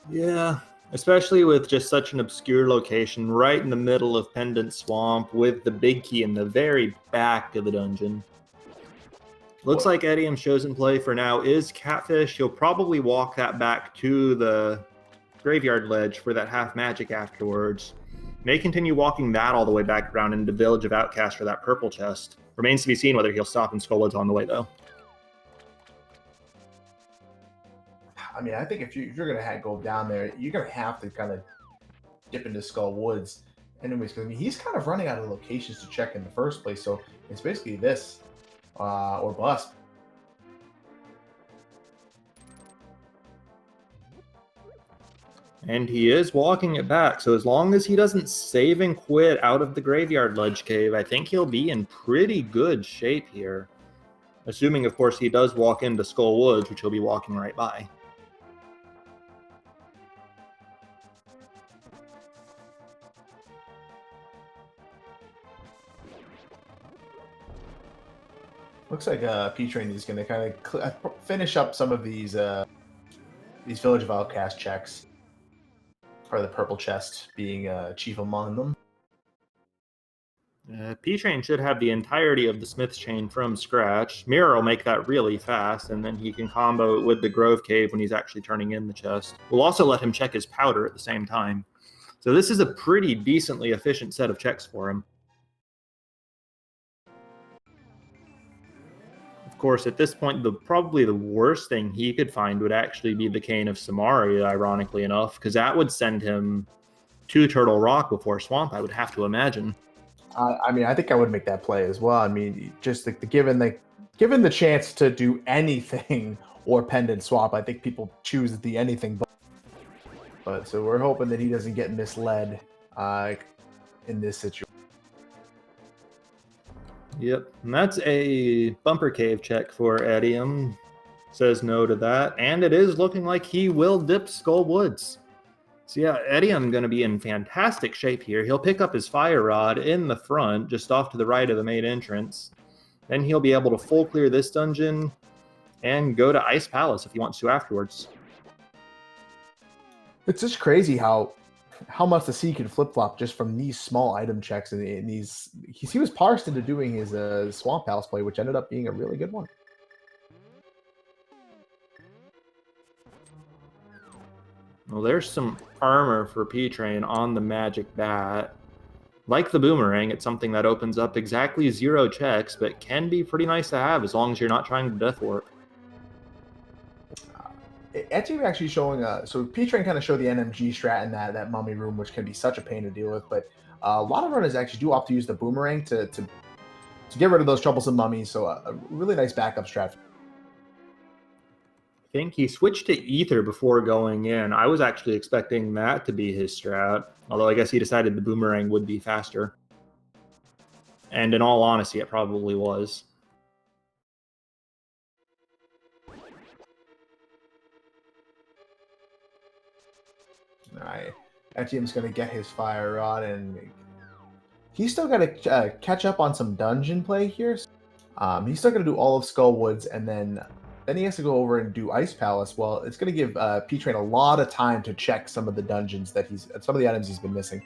Yeah, especially with just such an obscure location right in the middle of Pendant Swamp with the big key in the very back of the dungeon. Looks like etium's chosen play for now is Catfish. He'll probably walk that back to the Graveyard Ledge for that half magic afterwards. May continue walking that all the way back around into Village of Outcast for that purple chest. Remains to be seen whether he'll stop in Skullwoods on the way, though. I mean, I think if you're gonna go down there, you're gonna have to kind of dip into Skull Woods, anyways. Because I mean, he's kind of running out of locations to check in the first place, so it's basically this or bust. And he is walking it back, so as long as he doesn't save and quit out of the Graveyard Ledge Cave, I think he'll be in pretty good shape here. Assuming, of course, he does walk into Skull Woods, which he'll be walking right by. Looks like P-Train is going to kind of finish up some of these Village of Outcast checks. Part of the purple chest being chief among them. P-Train should have the entirety of the Smith's Chain from scratch. Mirror will make that really fast, and then he can combo it with the Grove Cave when he's actually turning in the chest. We'll also let him check his powder at the same time. So this is a pretty decently efficient set of checks for him. Of course, at this point, probably the worst thing he could find would actually be the Cane of Samaria, ironically enough, because that would send him to Turtle Rock before Swamp, I would have to imagine. I mean, I think I would make that play as well. I mean, just given the chance to do anything or pendant swap, I think people choose the anything. But so we're hoping that he doesn't get misled in this situation. Yep, and that's a bumper cave check for etium. Says no to that, and it is looking like he will dip Skull Woods. So yeah, etium going to be in fantastic shape here. He'll pick up his Fire Rod in the front, just off to the right of the main entrance. Then he'll be able to full clear this dungeon and go to Ice Palace if he wants to afterwards. It's just crazy how much the C can flip-flop just from these small item checks and these. He was parsed into doing his Swamp Palace play, which ended up being a really good one. Well, there's some armor for P-Train on the Magic Bat. Like the Boomerang, it's something that opens up exactly 0 checks, but can be pretty nice to have as long as you're not trying to Death Warp. etium actually showing so P-Train kind of showed the NMG strat in that mummy room, which can be such a pain to deal with, but a lot of runners actually do opt to use the Boomerang to get rid of those troublesome mummies, so a really nice backup strat. I think he switched to Ether before going in. I was actually expecting that to be his strat, although I guess he decided the Boomerang would be faster. And in all honesty, it probably was. Alright, etium's going to get his Fire Rod, and he's still got to catch up on some dungeon play here. He's still going to do all of Skull Woods, and then he has to go over and do Ice Palace. Well, it's going to give P-Train a lot of time to check some of the dungeons that some of the items he's been missing.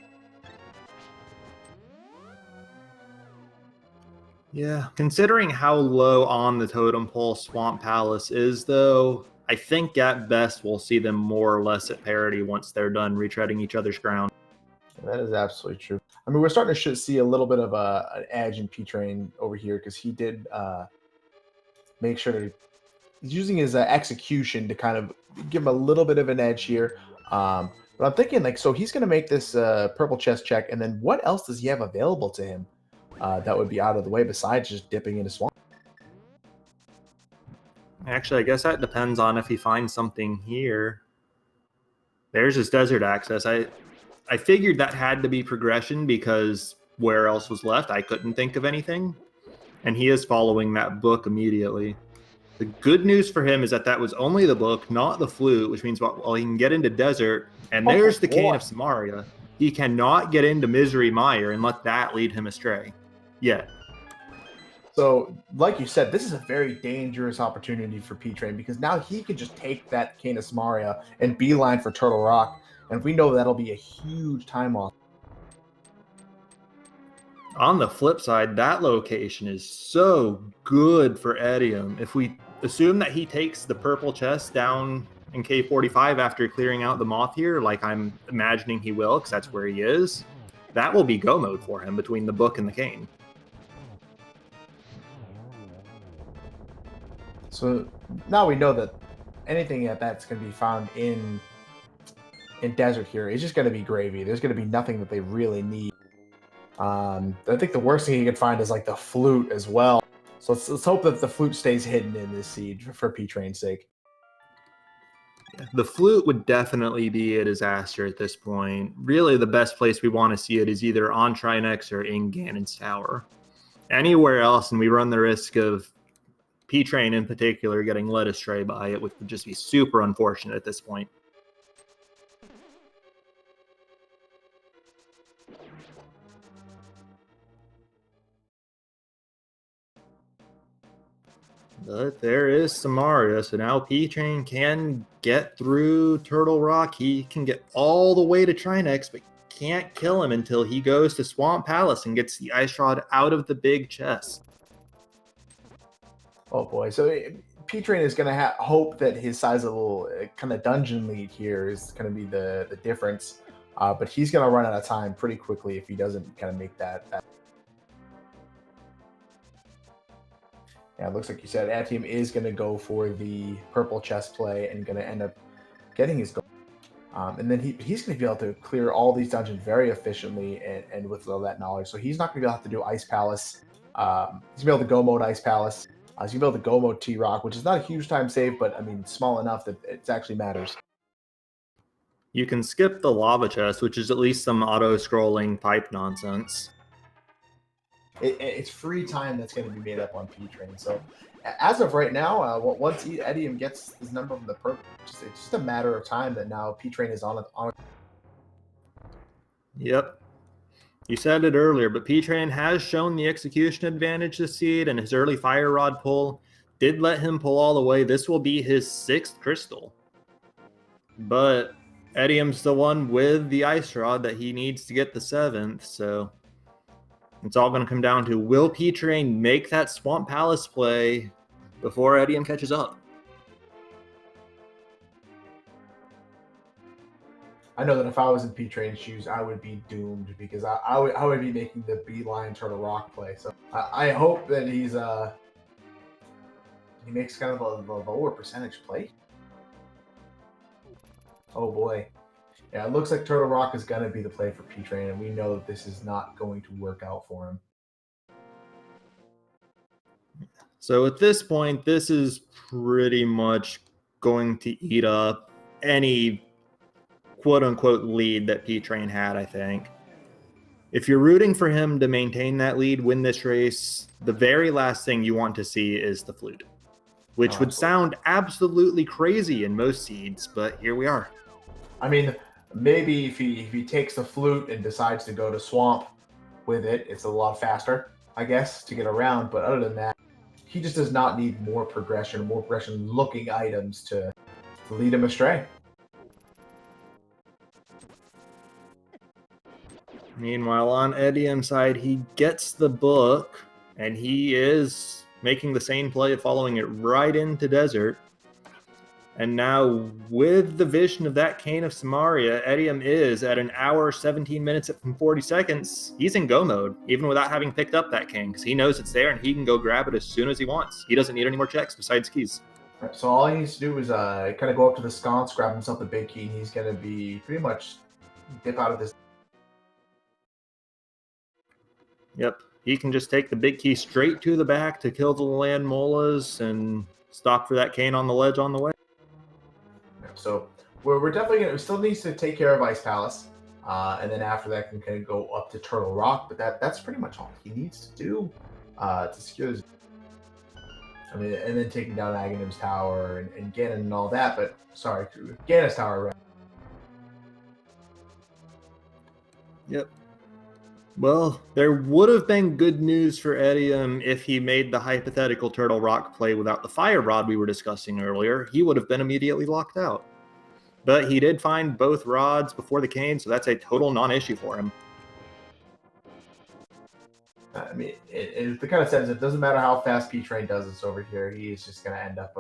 Yeah, considering how low on the totem pole Swamp Palace is, though, I think at best we'll see them more or less at parity once they're done retreading each other's ground. That is absolutely true. I mean, we're starting to see a little bit of an edge in P-Train over here because he did make sure to he's using his execution to kind of give him a little bit of an edge here. But I'm thinking, like, so he's going to make this purple chest check, and then what else does he have available to him that would be out of the way besides just dipping into swamp? Actually, I guess that depends on if he finds something here. There's his desert access. I figured that had to be progression because where else was left? I couldn't think of anything. And he is following that book immediately. The good news for him is that was only the book, not the flute, which means while he can get into desert, and there's the Cane of Samaria, he cannot get into Misery Mire and let that lead him astray. Yet. So, like you said, this is a very dangerous opportunity for P-Train because now he can just take that Cane of Samaria and beeline for Turtle Rock, and we know that'll be a huge time off. On the flip side, that location is so good for etium. If we assume that he takes the purple chest down in K45 after clearing out the moth here, like I'm imagining he will, because that's where he is, that will be go mode for him between the book and the cane. So now we know that anything that's going to be found in desert here is just going to be gravy. There's going to be nothing that they really need. I think the worst thing you can find is like the flute as well. So let's hope that the flute stays hidden in this siege for P-Train's sake. The flute would definitely be a disaster at this point. Really, the best place we want to see it is either on Trinex or in Ganon's Tower. Anywhere else, and we run the risk of P-Train in particular getting led astray by it, which would just be super unfortunate at this point. But there is Samaria, so now P-Train can get through Turtle Rock. He can get all the way to Trinex, but can't kill him until he goes to Swamp Palace and gets the Ice Rod out of the big chest. Oh boy, so P-Train is going to hope that his sizable kind of dungeon lead here is going to be the difference, but he's going to run out of time pretty quickly if he doesn't kind of make that. Yeah, it looks like you said etium is going to go for the purple chest play and going to end up getting his goal. And then he's going to be able to clear all these dungeons very efficiently and with all that knowledge. So he's not going to be able to have to do Ice Palace. He's going to be able to go mode Ice Palace. He's going to be able to go mode T-Rock, which is not a huge time save, but I mean, small enough that it actually matters. You can skip the lava chest, which is at least some auto-scrolling pipe nonsense. It's free time that's going to be made up on P-Train. So as of right now, once etium gets his number from the purple, it's just a matter of time that now P-Train is on. Yep. You said it earlier, but P-Train has shown the execution advantage this seed, and his early Fire Rod pull did let him pull all the way. This will be his 6th crystal. But etium's the one with the Ice Rod that he needs to get the 7th, so it's all going to come down to, will P-Train make that Swamp Palace play before etium catches up? I know that if I was in P-Train's shoes, I would be doomed because I would be making the beeline Turtle Rock play. So I hope that he makes kind of a lower percentage play. Oh boy. Yeah, it looks like Turtle Rock is going to be the play for P-Train, and we know that this is not going to work out for him. So at this point, this is pretty much going to eat up any quote-unquote lead that P-Train had, I think. If you're rooting for him to maintain that lead, win this race, the very last thing you want to see is the flute, which would sound absolutely crazy in most seeds, but here we are. I mean, maybe if he takes the flute and decides to go to Swamp with it, it's a lot faster, I guess, to get around. But other than that, he just does not need more progression-looking items to lead him astray. Meanwhile, on etium's side, he gets the book, and he is making the same play of following it right into desert. And now, with the vision of that Cane of Samaria, etium is at 1 hour, 17 minutes, and 40 seconds. He's in go mode, even without having picked up that cane, because he knows it's there and he can go grab it as soon as he wants. He doesn't need any more checks besides keys. Right, so all he needs to do is kind of go up to the sconce, grab himself a big key, and he's going to be pretty much dip out of this. Yep, he can just take the big key straight to the back to kill the land molas and stop for that cane on the ledge on the way. So we're definitely going to, still needs to take care of Ice Palace. And then after that can kind of go up to Turtle Rock, but that's pretty much all he needs to do to secure this. I mean, and then taking down Aghanim's tower and Ganon and all that, but sorry, Ganon's tower. Right? Yep. Well, there would have been good news for etium if he made the hypothetical Turtle Rock play without the Fire Rod we were discussing earlier. He would have been immediately locked out. But he did find both rods before the cane, so that's a total non-issue for him. I mean, it the kind of sense it doesn't matter how fast P-Train does this over here. He's just going to end up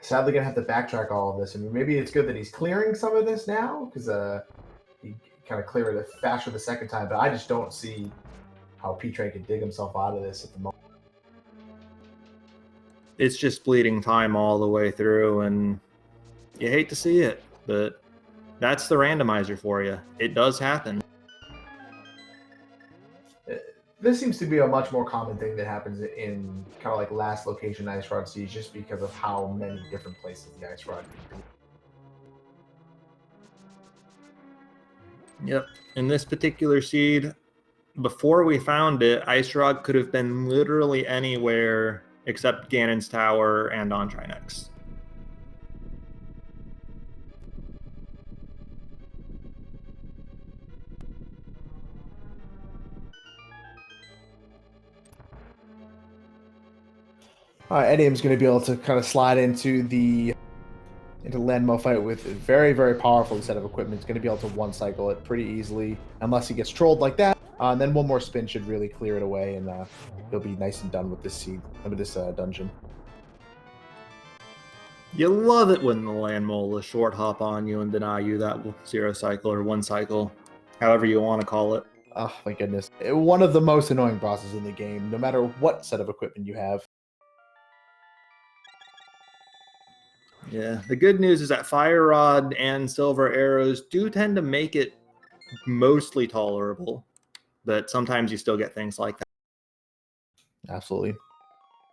sadly going to have to backtrack all of this. I mean, maybe it's good that he's clearing some of this now because he kind of cleared it faster the second time. But I just don't see how P-Train can dig himself out of this at the moment. It's just bleeding time all the way through, and you hate to see it, but that's the randomizer for you. It does happen. This seems to be a much more common thing that happens in kind of like last location Ice Rod Siege, just because of how many different places the Ice Rod can be. Yep. In this particular seed, before we found it, Ice Rod could have been literally anywhere except Ganon's tower and on Trinex. Etium's going to be able to kind of slide into Landmo fight with a very, very powerful set of equipment. It's going to be able to one cycle it pretty easily, unless he gets trolled like that. And then one more spin should really clear it away, and he'll be nice and done with this dungeon. You love it when the land mole short hop on you and deny you that 0 cycle or 1 cycle, however you want to call it. Oh my goodness. One of the most annoying bosses in the game, no matter what set of equipment you have. Yeah, the good news is that Fire Rod and Silver Arrows do tend to make it mostly tolerable, but sometimes you still get things like that. Absolutely.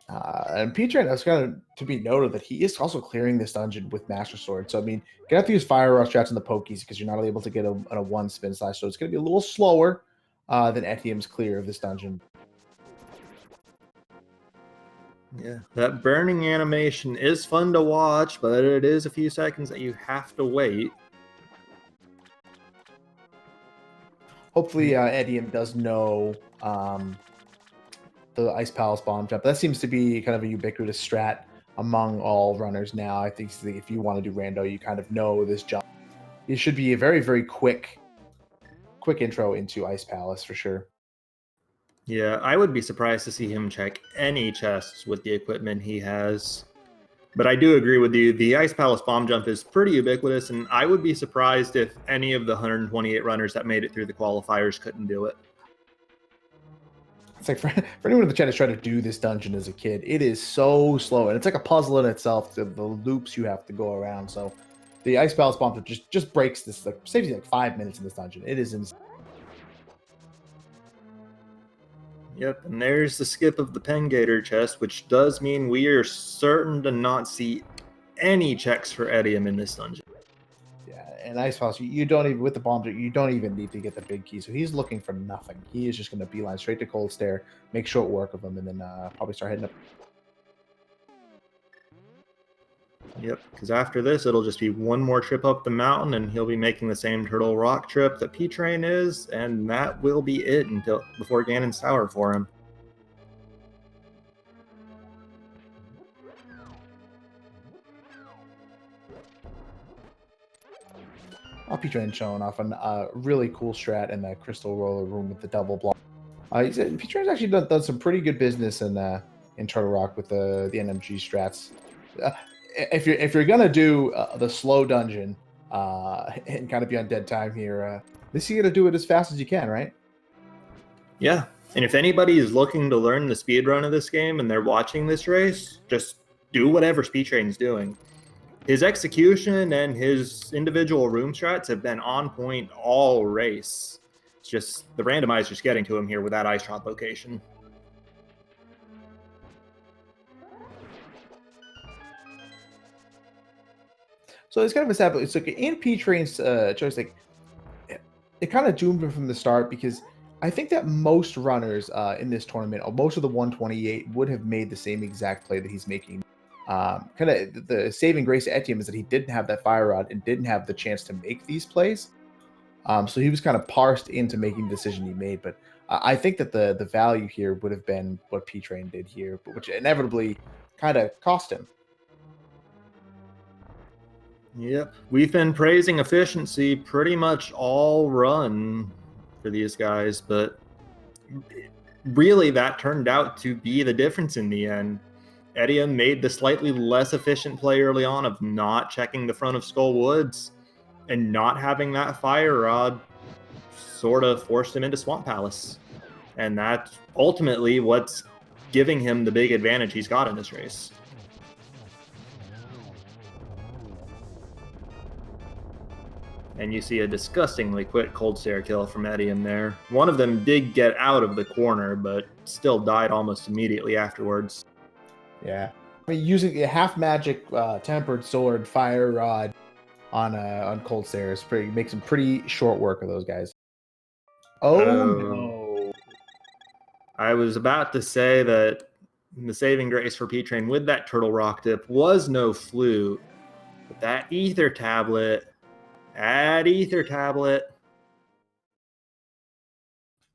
And P-Train, that's kind of to be noted that he is also clearing this dungeon with Master Sword. So, I mean, you're going to have to use Fire Rod strats on the Pokies because you're not able to get a 1 spin slash. So it's going to be a little slower than etium's clear of this dungeon. Yeah, that burning animation is fun to watch, but it is a few seconds that you have to wait. Hopefully, etium does know the Ice Palace bomb jump. That seems to be kind of a ubiquitous strat among all runners now. I think if you want to do rando, you kind of know this jump. It should be a very, very quick intro into Ice Palace for sure. Yeah, I would be surprised to see him check any chests with the equipment he has. But I do agree with you. The Ice Palace bomb jump is pretty ubiquitous, and I would be surprised if any of the 128 runners that made it through the qualifiers couldn't do it. It's like for anyone in the chat that's trying to do this dungeon as a kid, it is so slow, and it's like a puzzle in itself. The loops you have to go around. So the Ice Palace bomb jump just breaks this. Like saves you like 5 minutes in this dungeon. It is insane. Yep, and there's the skip of the Pengator chest, which does mean we are certain to not see any checks for etium in this dungeon. Yeah, and Ice Palace, you don't even, with the bomb, you don't even need to get the big key. So he's looking for nothing. He is just going to beeline straight to Cold Stare, make short work of him, and then probably start hitting up. Yep, because after this, it'll just be one more trip up the mountain, and he'll be making the same Turtle Rock trip that P-Train is, and that will be it before Ganon's Tower for him. P-Train showing off a really cool strat in that Crystal Roller Room with the double block. P-Train's actually done some pretty good business in Turtle Rock with the NMG strats. if you're gonna do the slow dungeon and kind of be on dead time here, at least you got to do it as fast as you can, right? Yeah. And if anybody is looking to learn the speed run of this game and they're watching this race, just do whatever Speedtrain's doing. His execution and his individual room strats have been on point all race. It's just the randomizer's getting to him here with that ice shot location. So it's kind of a sad, it's like in P-Train's choice, like it kind of doomed him from the start because I think that most runners in this tournament, or most of the 128, would have made the same exact play that he's making. Kind of the saving grace of Etium is that he didn't have that fire rod and didn't have the chance to make these plays. So he was kind of parsed into making the decision he made. But I think that the value here would have been what P-Train did here, but which inevitably kind of cost him. Yep. We've been praising efficiency pretty much all run for these guys, but really that turned out to be the difference in the end. Etium made the slightly less efficient play early on of not checking the front of Skull Woods, and not having that fire rod sort of forced him into Swamp Palace. And that's ultimately what's giving him the big advantage he's got in this race. And you see a disgustingly quick cold stare kill from Etium there. One of them did get out of the corner, but still died almost immediately afterwards. Yeah. I mean, using a half magic tempered sword, fire rod on cold stairs makes some pretty short work of those guys. Oh no. I was about to say that the saving grace for P-Train with that turtle rock dip was no flute, but that ether tablet.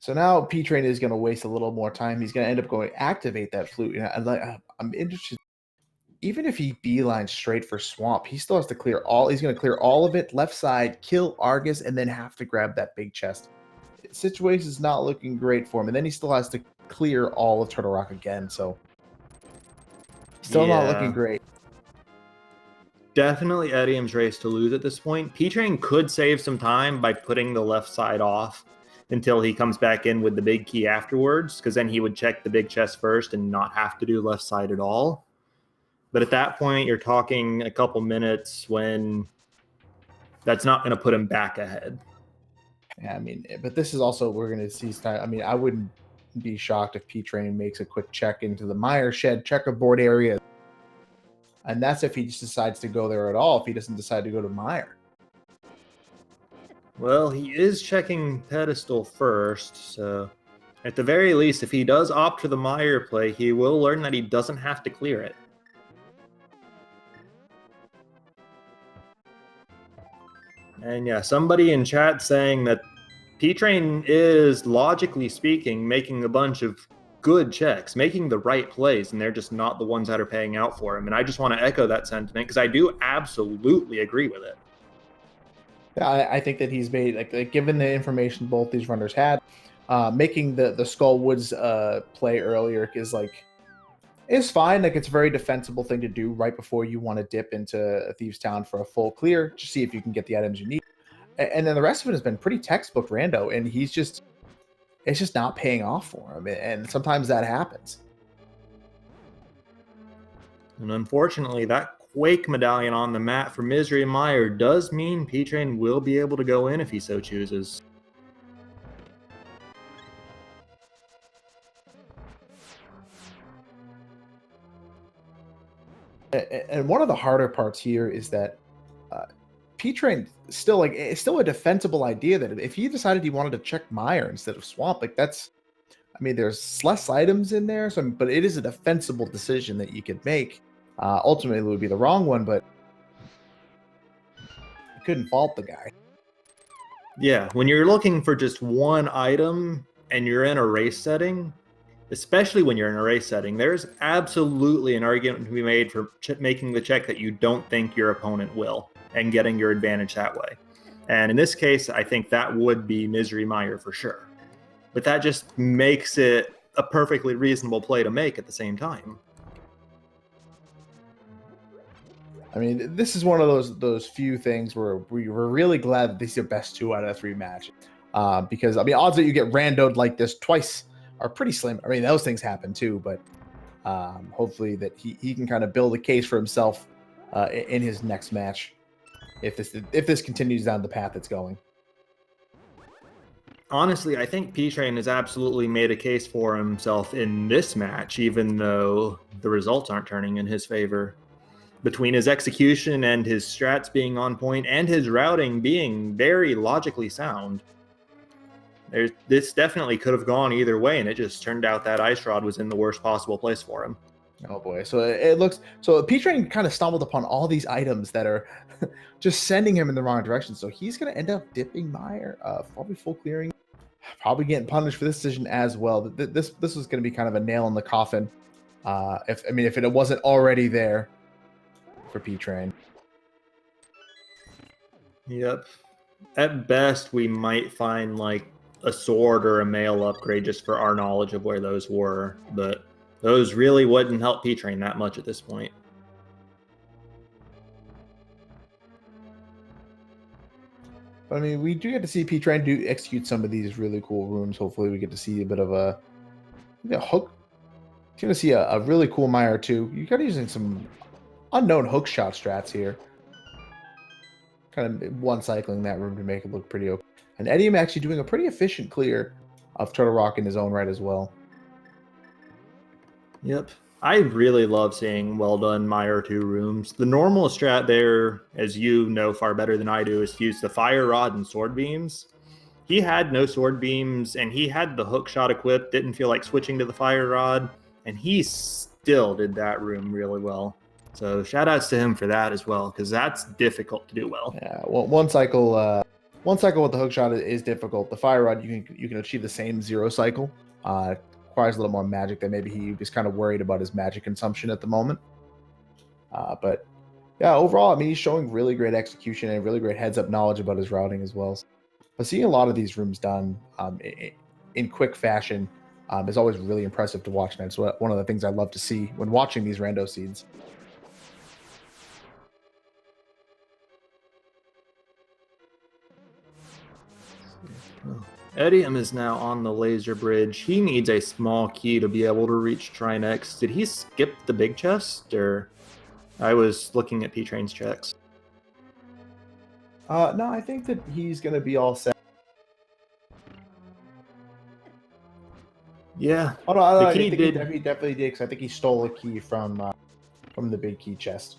So now P-Train is going to waste a little more time. He's going to end up going activate that flute. I'm interested. Even if he beelines straight for Swamp, he still has to clear all. He's going to clear all of it, left side, kill Argus, and then have to grab that big chest. The situation is not looking great for him. And then he still has to clear all of Turtle Rock again. So still not looking great. Definitely Etium's race to lose at this point. P-Train could save some time by putting the left side off until he comes back in with the big key afterwards, because then he would check the big chest first and not have to do left side at all. But at that point, you're talking a couple minutes when that's not going to put him back ahead. Yeah, I mean, but this is also, we're going to see, I mean, I wouldn't be shocked if P-Train makes a quick check into the Mire Shed checkerboard area. And that's if he just decides to go there at all, if he doesn't decide to go to Mire. Well, he is checking pedestal first, so at the very least, if he does opt for the Mire play, he will learn that he doesn't have to clear it. And yeah, somebody in chat saying that P-Train is, logically speaking, making a bunch of good checks, making the right plays, and they're just not the ones that are paying out for him. And I just want to echo that sentiment because I do absolutely agree with it. I think that he's made, like given the information both these runners had, making the Skull Woods play earlier is fine. Like, it's a very defensible thing to do right before you want to dip into Thieves Town for a full clear, just see if you can get the items you need. And then the rest of it has been pretty textbook rando, and it's just not paying off for him. And sometimes that happens. And unfortunately, that Quake medallion on the mat for Misery Mire does mean P-Train will be able to go in if he so chooses. And one of the harder parts here is that P-Train still, it's still a defensible idea that if he decided he wanted to check Mire instead of Swamp, there's less items in there, but it is a defensible decision that you could make. Ultimately, it would be the wrong one, but you couldn't fault the guy. Yeah, when you're looking for just one item and you're in a race setting, especially when you're in a race setting, there's absolutely an argument to be made for making the check that you don't think your opponent will and getting your advantage that way. And in this case, I think that would be Misery Mire for sure. But that just makes it a perfectly reasonable play to make at the same time. I mean, this is one of those few things where we were really glad that this is your best 2 out of 3 match, because I mean, odds that you get randoed like this twice are pretty slim. I mean, those things happen too, but hopefully that he can kind of build a case for himself in his next match if this continues down the path it's going. Honestly, I think P-Train has absolutely made a case for himself in this match, even though the results aren't turning in his favor. Between his execution and his strats being on point and his routing being very logically sound, this definitely could have gone either way, and it just turned out that Ice Rod was in the worst possible place for him. Oh boy! So it looks so. P-Train kind of stumbled upon all these items that are just sending him in the wrong direction. So he's going to end up dipping Meyer, probably full clearing, probably getting punished for this decision as well. This was going to be kind of a nail in the coffin. If it wasn't already there for P-Train. Yep. At best, we might find like a sword or a mail upgrade just for our knowledge of where those were, but those really wouldn't help P-Train that much at this point. But I mean, we do get to see P-Train do execute some of these really cool rooms. Hopefully, we get to see a bit of a hook. You're going to see a really cool Meyer too. You got using some unknown hook shot strats here. Kind of one cycling that room to make it look pretty open. And etium actually doing a pretty efficient clear of Turtle Rock in his own right as well. Yep. I really love seeing well done Meyer 2 rooms. The normal strat there, as you know far better than I do, is to use the fire rod and sword beams. He had no sword beams and he had the hook shot equipped, didn't feel like switching to the fire rod, and he still did that room really well. So shout outs to him for that as well, because that's difficult to do well. Yeah, well, one cycle with the hook shot is difficult. The fire rod, you can achieve the same 0 cycle. Requires a little more magic that maybe he was kind of worried about his magic consumption at the moment. But yeah, overall, I mean, he's showing really great execution and really great heads-up knowledge about his routing as well. But seeing a lot of these rooms done in quick fashion is always really impressive to watch. And it's one of the things I love to see when watching these rando seeds. Etium is now on the laser bridge. He needs a small key to be able to reach Trinex. Did he skip the big chest, or I was looking at P-Train's checks? No, I think that he's going to be all set. Yeah. Oh no, the key did. He definitely did, because I think he stole a key from the big key chest,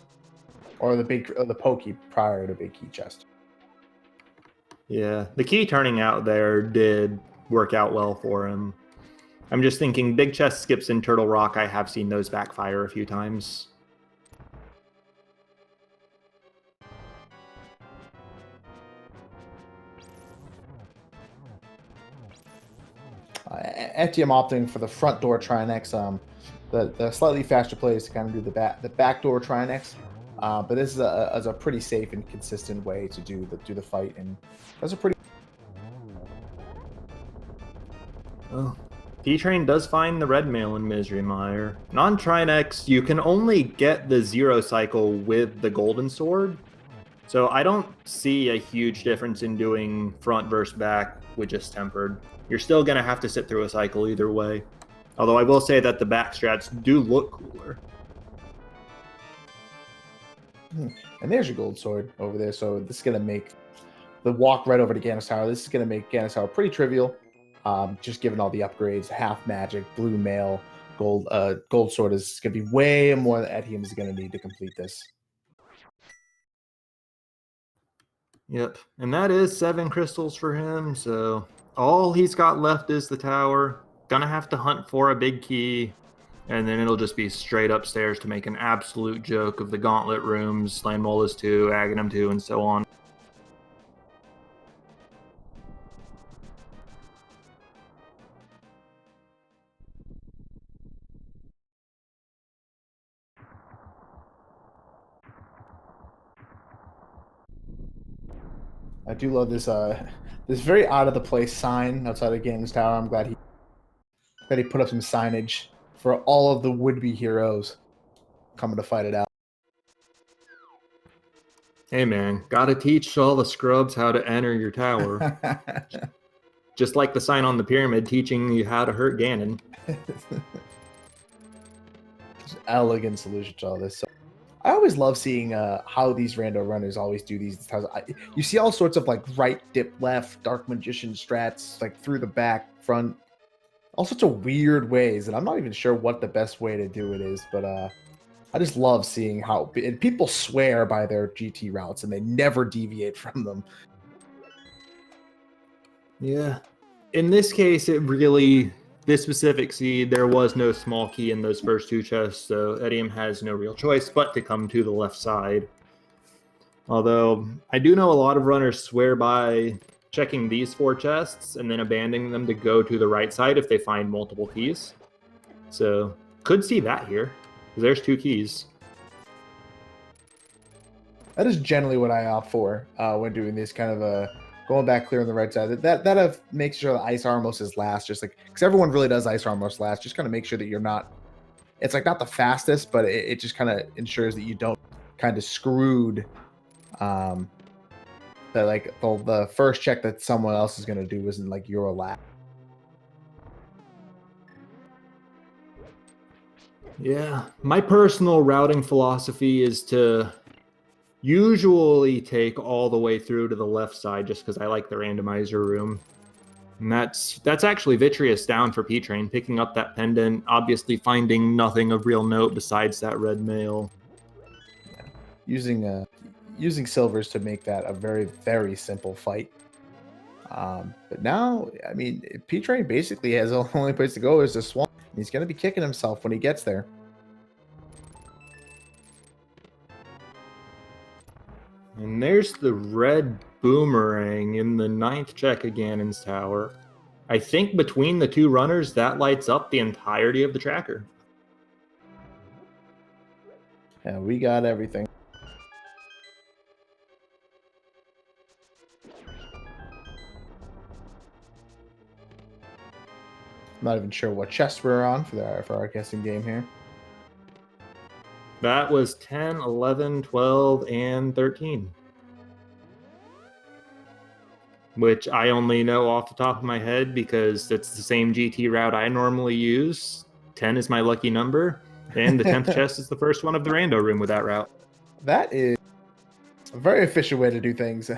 or the pokey prior to big key chest. Yeah, the key turning out there did work out well for him. I'm just thinking big chest skips in Turtle Rock, I have seen those backfire a few times. Etium opting for the front door Trinex. The slightly faster plays to kind of do the back door Trinex. But this is a pretty safe and consistent way to do the fight, and that's a pretty. Well, P-Train does find the red mail in Misery Mire. Non-Trinex, you can only get the 0 cycle with the golden sword, so I don't see a huge difference in doing front versus back with just tempered. You're still going to have to sit through a cycle either way. Although I will say that the back strats do look cooler. And there's your gold sword over there. So this is going to make the walk right over to Ganos Tower. This is going to make Ganos Tower pretty trivial. Just given all the upgrades, half magic, blue mail, gold sword is going to be way more than etium is going to need to complete this. Yep, and that is 7 crystals for him, so all he's got left is the tower. Gonna have to hunt for a big key, and then it'll just be straight upstairs to make an absolute joke of the Gauntlet rooms, Landmolus 2, Aghanim 2, and so on. I do love this this very out of the place sign outside of Ganos Tower. I'm glad he put up some signage for all of the would-be heroes coming to fight it out. Hey man, gotta teach all the scrubs how to enter your tower. Just like the sign on the pyramid teaching you how to hurt Ganon. Elegant solution to all this. So I always love seeing how these rando runners always do these. You see all sorts of like right, dip, left, dark magician strats, like through the back, front, all sorts of weird ways. And I'm not even sure what the best way to do it is, but I just love seeing how and people swear by their GT routes and they never deviate from them. Yeah. In this case, this specific seed, there was no small key in those first two chests, so etium has no real choice but to come to the left side. Although, I do know a lot of runners swear by checking these 4 chests and then abandoning them to go to the right side if they find multiple keys. So, could see that here. There's 2 keys. That is generally what I opt for when doing this kind of going back clear on the right side. That makes sure the ice armos is last, just like because everyone really does ice armos last. Just kind of make sure that you're not. It's like not the fastest, but it just kind of ensures that you don't kind of screwed. That like the first check that someone else is going to do isn't like your last. Yeah, my personal routing philosophy is to usually take all the way through to the left side just because I like the randomizer room. And that's actually Vitreous down for P-Train, picking up that pendant, obviously finding nothing of real note besides that red mail. Yeah. Using silvers to make that a very, very simple fight. But now, I mean, P-Train basically has the only place to go is the swamp. He's going to be kicking himself when he gets there. And there's the red boomerang in the 9th check of Ganon's tower. I think between the 2 runners, that lights up the entirety of the tracker. Yeah, we got everything. I'm not even sure what chest we're on for our guessing game here. That was 10, 11, 12, and 13. Which I only know off the top of my head because it's the same GT route I normally use. 10 is my lucky number, and the 10th chest is the first one of the rando room with that route. That is a very efficient way to do things.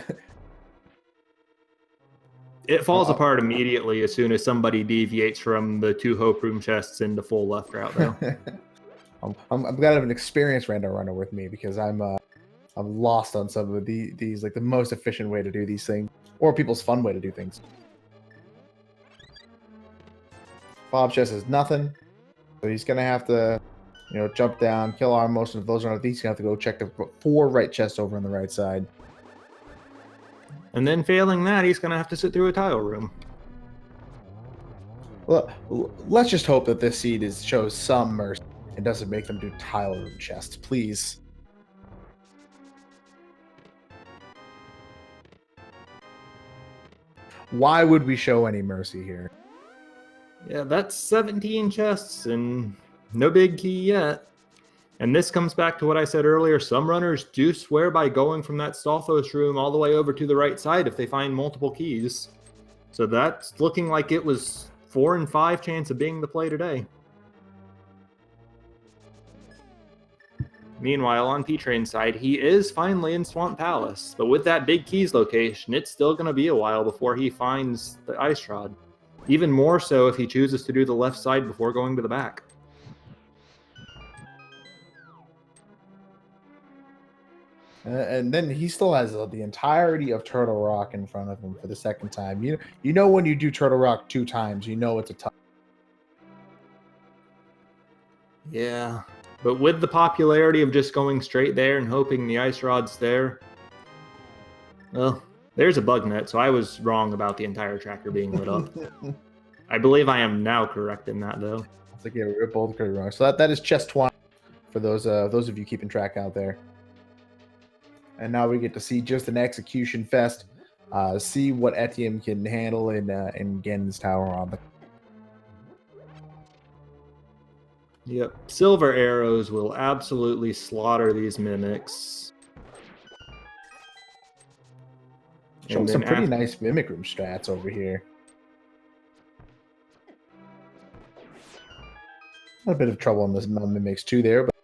It falls apart immediately as soon as somebody deviates from the 2 hope room chests into full left route, though. I'm glad I have an experienced rando runner with me because I'm lost on some of these like the most efficient way to do these things or people's fun way to do things. Bob chest is nothing, so he's gonna have to, jump down, kill our most of those. He's gonna have to go check the 4 right chests over on the right side. And then failing that, he's going to have to sit through a tile room. Well, let's just hope that this seed shows some mercy and doesn't make them do tile room chests, please. Why would we show any mercy here? Yeah, that's 17 chests and no big key yet. And this comes back to what I said earlier. Some runners do swear by going from that Stalfos room all the way over to the right side if they find multiple keys. So that's looking like it was 4 and 5 chance of being the play today. Meanwhile, on P-Train's side, he is finally in Swamp Palace. But with that big keys location, it's still going to be a while before he finds the Ice Rod. Even more so if he chooses to do the left side before going to the back. And then he still has the entirety of Turtle Rock in front of him for the second time. You know when you do Turtle Rock 2 times, you know it's a tough. Yeah, but with the popularity of just going straight there and hoping the Ice Rod's there, well, there's a bug net, so I was wrong about the entire tracker being lit up. I believe I am now correct in that, though. It's like, yeah, we're both pretty wrong. So that is chest 20 for those of you keeping track out there. And now we get to see just an execution fest. See what etium can handle in Ganon's tower on the. Yep, silver arrows will absolutely slaughter these mimics. Showing some pretty nice Mimic Room strats over here. A bit of trouble on this Mimics too there, but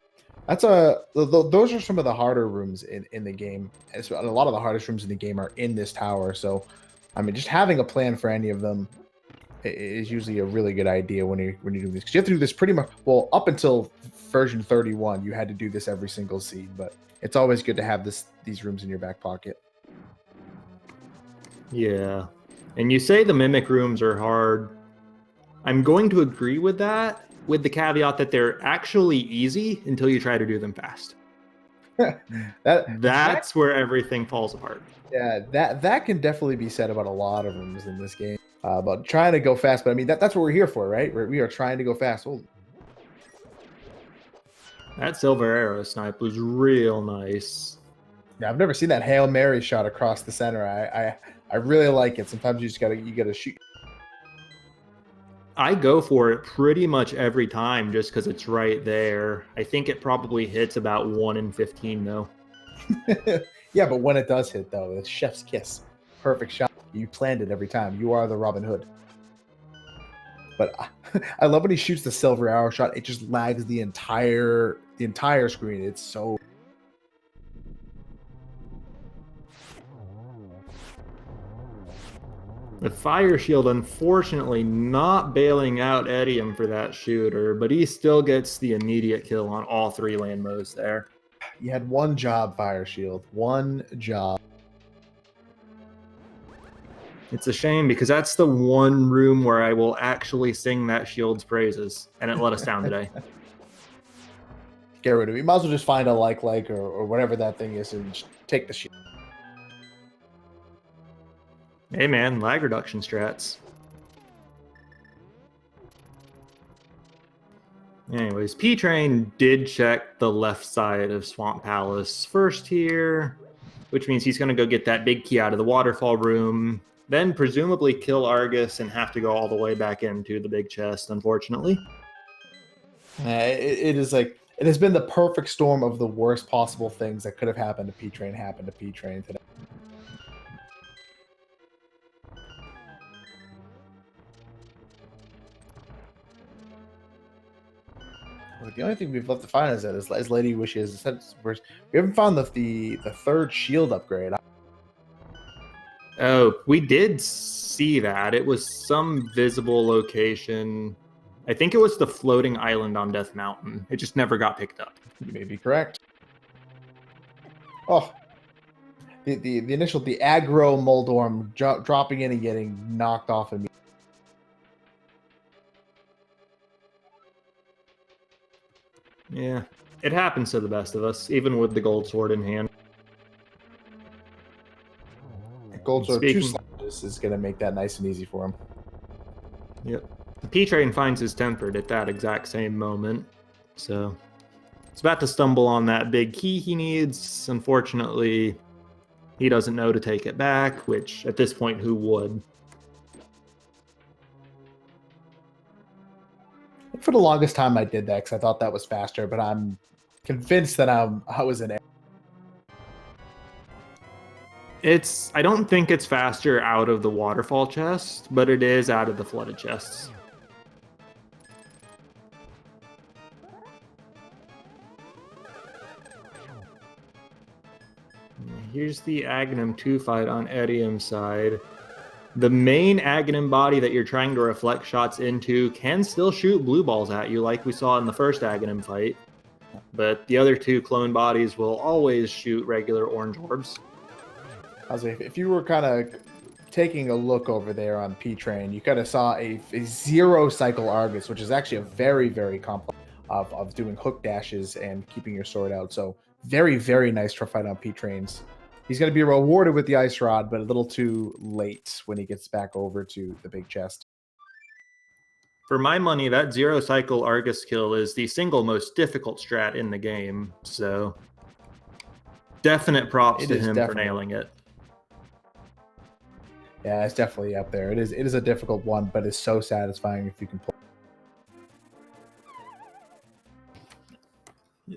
that's those are some of the harder rooms in the game. A lot of the hardest rooms in the game are in this tower. So, I mean, just having a plan for any of them is usually a really good idea when you're doing this. Because you have to do this pretty much, well, up until version 31, you had to do this every single seed. But it's always good to have these rooms in your back pocket. Yeah. And you say the Mimic rooms are hard. I'm going to agree with that, with the caveat that they're actually easy until you try to do them fast. That's where everything falls apart. Yeah, that can definitely be said about a lot of rooms in this game. About trying to go fast, but I mean that's what we're here for, right? We are trying to go fast. Oh. That silver arrow snipe was real nice. Yeah, I've never seen that Hail Mary shot across the center. I really like it. Sometimes you gotta shoot. I go for it pretty much every time just because it's right there. I think it probably hits about 1 in 15 though. Yeah, but when it does hit though, it's chef's kiss. Perfect shot. You planned it every time. You are the Robin Hood. But I love when he shoots the silver arrow shot. It just lags the entire screen. It's so. The fire shield, unfortunately, not bailing out etium for that shooter, but he still gets the immediate kill on all 3 land modes there. You had one job, fire shield. One job. It's a shame because that's the one room where I will actually sing that shield's praises, and it let us down today. Get rid of it. You might as well just find a like or whatever that thing is and just take the shield. Hey man, lag reduction strats. Anyways, P-Train did check the left side of Swamp Palace first here, which means he's going to go get that big key out of the waterfall room, then presumably kill Argus and have to go all the way back into the big chest, unfortunately. It is like, it has been the perfect storm of the worst possible things that could have happened to P-Train today. The only thing we've left to find is that as Lady wishes, we haven't found the third shield upgrade. Oh, we did see that. It was some visible location. I think it was the floating island on Death Mountain. It just never got picked up. You may be correct. Oh, the initial aggro Moldorm dropping in and getting knocked off immediately. Yeah, it happens to the best of us, even with the gold sword in hand. Gold sword 2 slashes is going to make that nice and easy for him. Yep. The P-Train finds his tempered at that exact same moment, so he's about to stumble on that big key he needs. Unfortunately, he doesn't know to take it back, which at this point, who would? For the longest time, I did that because I thought that was faster, but I'm convinced that I was an. I don't think it's faster out of the waterfall chest, but it is out of the flooded chests. Here's the Aghanim 2 fight on etium's side. The main Aghanim body that you're trying to reflect shots into can still shoot blue balls at you like we saw in the first Aghanim fight. But the other 2 clone bodies will always shoot regular orange orbs. I was like, if you were kind of taking a look over there on P-Train, you kind of saw a 0 cycle Argus, which is actually a very, very complex of doing hook dashes and keeping your sword out. So very, very nice to fight on P-Trains. He's going to be rewarded with the Ice Rod, but a little too late when he gets back over to the big chest. For my money, that 0 cycle Argus kill is the single most difficult strat in the game, so definite props to him for nailing it. Yeah, it's definitely up there. It is a difficult one, but it's so satisfying if you can pull. Yeah.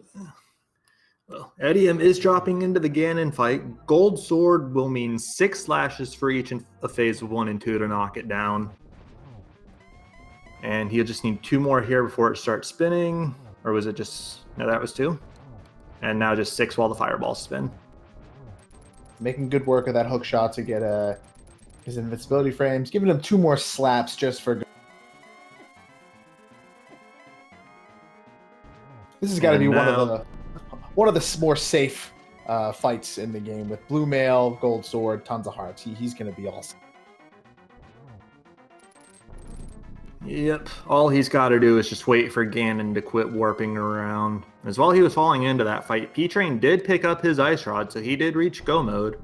Well, Etium is dropping into the Ganon fight. Gold Sword will mean 6 slashes for each of phase 1 and 2 to knock it down. And he'll just need 2 more here before it starts spinning. Or was it just... No, that was 2. And now just 6 while the fireballs spin. Making good work of that hook shot to get his invincibility frames. Giving him 2 more slaps just for... This has got to be one of the more safe fights in the game with blue mail, gold sword, tons of hearts. He's going to be awesome. Yep. All he's got to do is just wait for Ganon to quit warping around. As while he was falling into that fight, P-Train did pick up his Ice Rod, so he did reach Go Mode.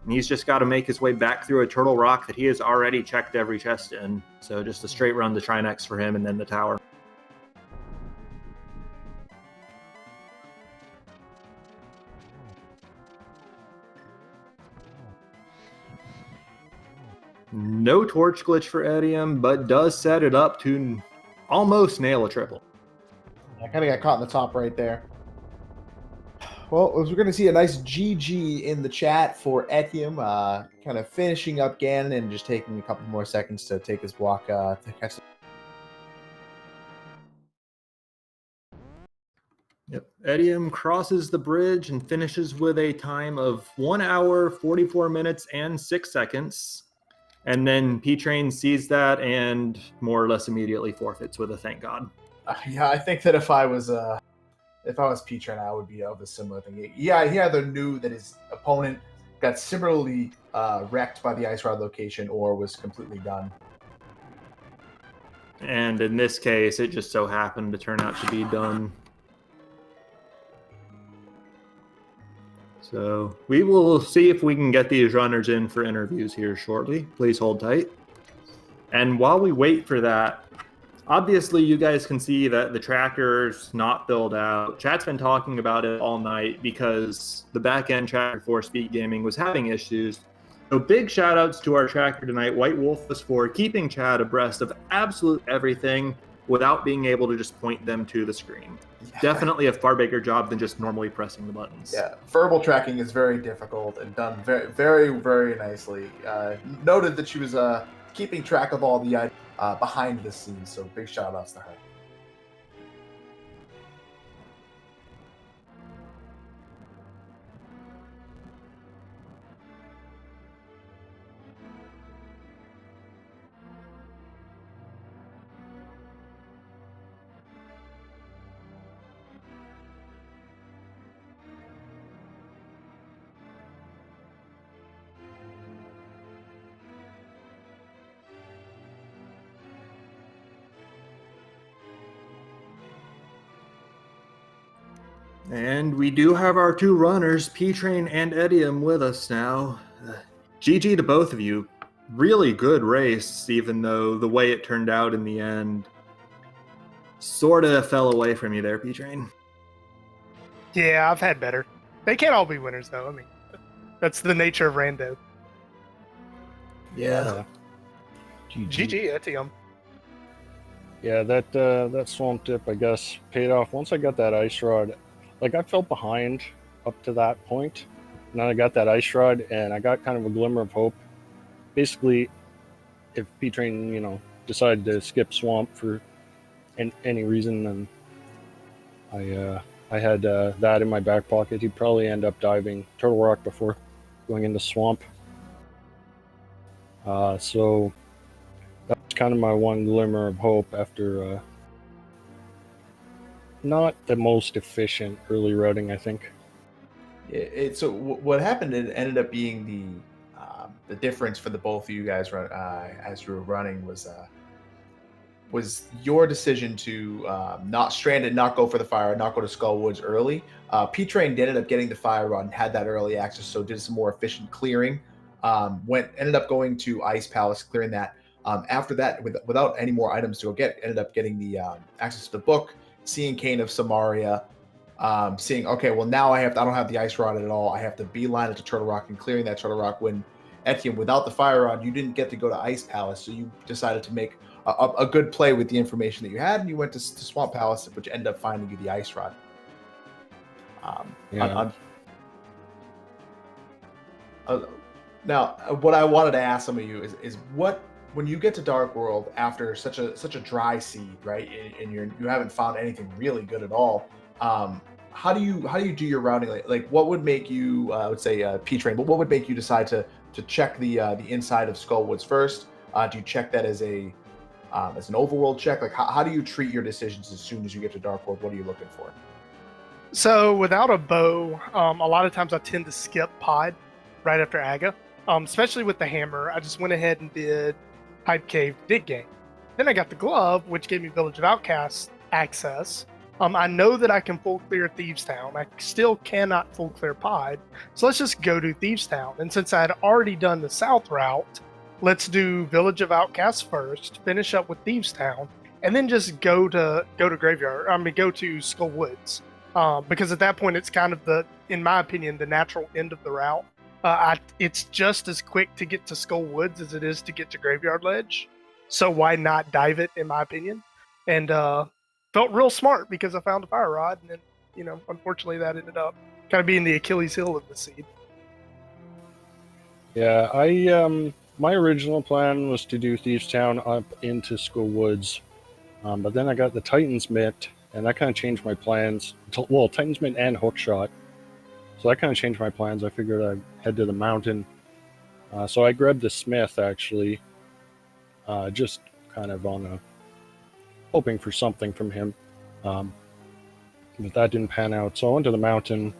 And he's just got to make his way back through a Turtle Rock that he has already checked every chest in. So just a straight run to Trinex for him and then the tower. No torch glitch for Etium, but does set it up to almost nail a triple. I kind of got caught in the top right there. Well, we're going to see a nice GG in the chat for Etium, kind of finishing up Ganon and just taking a couple more seconds to take his block to catch the... Yep. Etium crosses the bridge and finishes with a time of 1 hour, 44 minutes, and 6 seconds. And then P-Train sees that and more or less immediately forfeits with a thank God. Yeah, I think that if I was P-Train, I would be of a similar thing. Yeah, he either knew that his opponent got similarly wrecked by the Ice Rod location or was completely done. And in this case, it just so happened to turn out to be done. So we will see if we can get these runners in for interviews here shortly. Please hold tight. And while we wait for that, obviously you guys can see that the tracker's not filled out. Chat's been talking about it all night because the back-end tracker for Speed Gaming was having issues. So big shout outs to our tracker tonight, White Wolf, for keeping chat abreast of absolute everything without being able to just point them to the screen. Yeah. Definitely a far bigger job than just normally pressing the buttons. Yeah, verbal tracking is very difficult and done very, very, very nicely. Noted that she was keeping track of all the behind the scenes, so big shout outs to her. And we do have our 2 runners, P-Train and Etium, with us now. GG to both of you. Really good race, even though the way it turned out in the end sort of fell away from you there, P-Train. Yeah, I've had better. They can't all be winners, though. I mean, that's the nature of rando. Yeah. GG, Etium. Yeah, that swamp dip, I guess, paid off. Once I got that Ice Rod, like, I felt behind up to that point, and then I got that Ice Rod, and I got kind of a glimmer of hope. Basically, if P-Train, decided to skip swamp for any reason, then I had that in my back pocket. He'd probably end up diving Turtle Rock before going into swamp. So that's kind of my one glimmer of hope after not the most efficient early routing, I think. So what happened? It ended up being the difference for the both of you guys as you were running was your decision to not strand it, not go for the fire, not go to Skull Woods early. P-Train ended up getting the fire run, had that early access, so did some more efficient clearing. Ended up going to Ice Palace, clearing that. After that, without any more items to go get, ended up getting the access to the book, seeing Kane of Samaria, seeing, okay, well, now I don't have the Ice Rod at all. I have to beeline it to Turtle Rock and clearing that Turtle Rock. When Etium, without the fire rod, you didn't get to go to Ice Palace, so you decided to make a good play with the information that you had, and you went to Swamp Palace, which ended up finding you the Ice Rod. Yeah. Now, what I wanted to ask some of you is what, when you get to Dark World after such a dry seed, right, and you haven't found anything really good at all, how do you do your routing? Like what would make you, I would say P-Train, but what would make you decide to check the inside of Skullwoods first? Do you check that as an overworld check? Like how do you treat your decisions as soon as you get to Dark World? What are you looking for? So without a bow, a lot of times I tend to skip pod right after Aga. Especially with the hammer, I just went ahead and did Pipe Cave Dig Game. Then I got the glove, which gave me Village of Outcasts access. I know that I can full clear Thieves Town. I still cannot full clear pod. So let's just go to Thieves Town. And since I had already done the south route, let's do Village of Outcasts first, finish up with Thieves Town, and then just go to Graveyard. Go to Skull Woods. Because at that point, it's kind of in my opinion, the natural end of the route. It's just as quick to get to Skull Woods as it is to get to Graveyard Ledge. So why not dive it, in my opinion? And felt real smart because I found a fire rod, and then, unfortunately, that ended up kind of being the Achilles heel of the seed. Yeah, my original plan was to do Thieves Town up into Skull Woods, but then I got the Titan's Mitt, and that kind of changed my plans. Well, Titan's Mitt and Hookshot. So that kind of changed my plans. I figured I'd head to the mountain. So I grabbed the Smith, actually, just kind of hoping for something from him. But that didn't pan out. So I went to the mountain,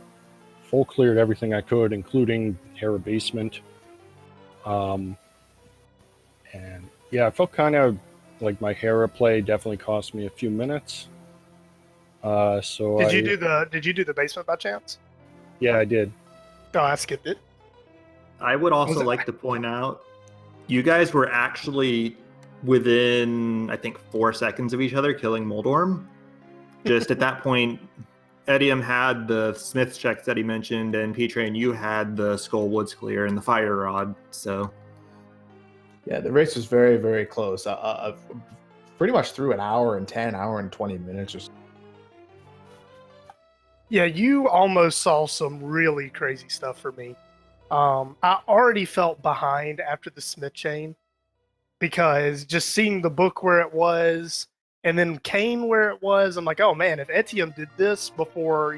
full cleared everything I could, including Hera Basement. And yeah, I felt kind of like my Hera play definitely cost me a few minutes. So Did you do the basement by chance? Yeah, I did. No, I skipped it. I would also like to point out, you guys were actually within, I think, 4 seconds of each other killing Moldorm. Just at that point, Etium had the Smith checks that he mentioned, and P-Train, you had the Skull Woods clear and the fire rod. So yeah, the race was very, very close. Pretty much through an hour and 20 minutes or so. Yeah, you almost saw some really crazy stuff for me. I already felt behind after the Smith chain because just seeing the book where it was and then Kane where it was, I'm like, oh man, if Etium did this before,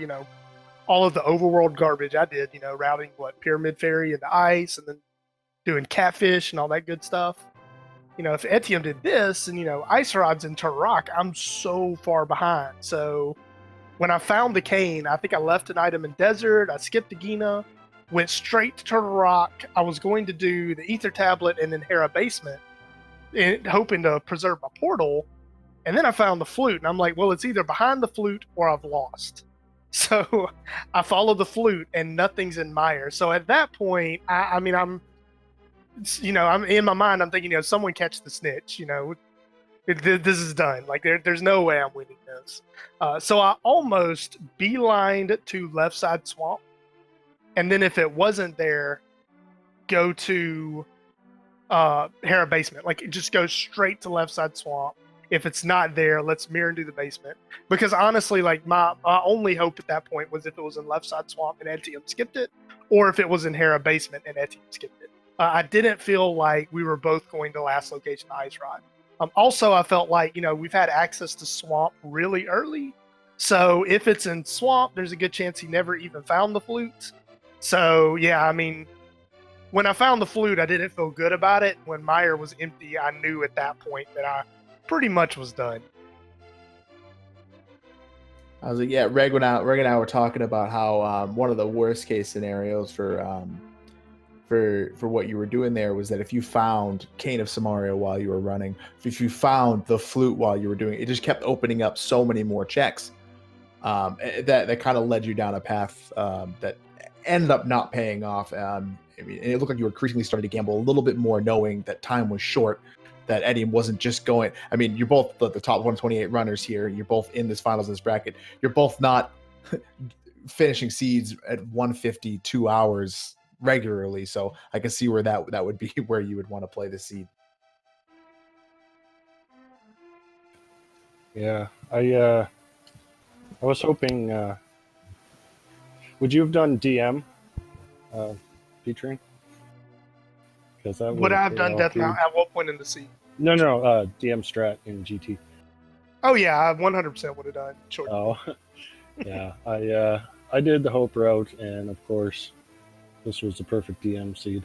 all of the overworld garbage I did, routing Pyramid Fairy into ice and then doing catfish and all that good stuff. If Etium did this and, ice rods into Turok, I'm so far behind. So when I found the cane, I think I left an item in Desert. I skipped the Gina, went straight to Turtle Rock. I was going to do the Ether Tablet and then Hera Basement, hoping to preserve my portal. And then I found the flute, and I'm like, well, it's either behind the flute or I've lost. So I followed the flute, and nothing's in Mire. So at that point, I'm in my mind, I'm thinking, someone catch the snitch, this is done. Like there's no way I'm winning this. So I almost beelined to left side swamp, and then if it wasn't there, go to Hera Basement. Like it just goes straight to left side swamp. If it's not there, let's mirror into the basement. Because honestly, like my only hope at that point was if it was in left side swamp and Etium skipped it, or if it was in Hera Basement and Etium skipped it. I didn't feel like we were both going to last location Ice Rod. Also, I felt like, we've had access to Swamp really early. So if it's in Swamp, there's a good chance he never even found the flute. So, yeah, when I found the flute, I didn't feel good about it. When Mire was empty, I knew at that point that I pretty much was done. I was like, yeah, Reg and I were talking about how one of the worst case scenarios for what you were doing there was that if you found Cane of Samaria while you were running, if you found the flute while you were doing it, it just kept opening up so many more checks that kind of led you down a path that ended up not paying off. And it looked like you were increasingly starting to gamble a little bit more, knowing that time was short, that Etium wasn't just going. You're both the top 128 runners here. You're both in this finals, this bracket. You're both not finishing seeds at 150 2 hours regularly, so I can see where that would be where you would want to play the seed. Yeah, I was hoping Would you have done DM, P-Train? Because that Would I have done Death huge. Mount at what point in the season? No, DM strat in GT. Oh yeah, I 100% would have done short. Oh, yeah. I did the Hope route, and of course, this was the perfect DM seed.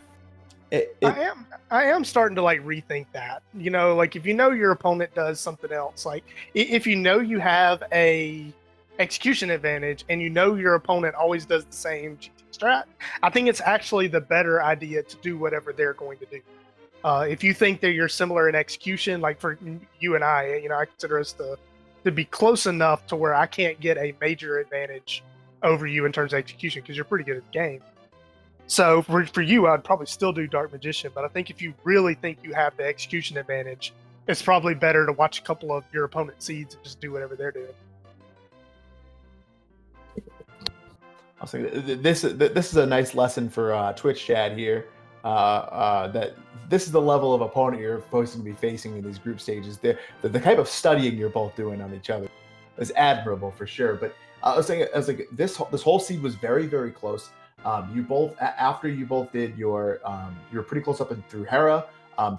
I am starting to like rethink that. You know, like if you know your opponent does something else, like if you know you have a execution advantage and you know your opponent always does the same GT strat, I think it's actually the better idea to do whatever they're going to do. If you think that you're similar in execution, like for you and I, you know, I consider us to be close enough to where I can't get a major advantage over you in terms of execution because you're pretty good at the game. So for you, I'd probably still do Dark Magician, but I think if you really think you have the execution advantage, it's probably better to watch a couple of your opponent's seeds and just do whatever they're doing. I was thinking, this is a nice lesson for Twitch chat here. That this is the level of opponent you're supposed to be facing in these group stages. The type of studying you're both doing on each other is admirable for sure. But I was like this whole seed was very, very close. You both, after you both did your, you were pretty close up and through Hera.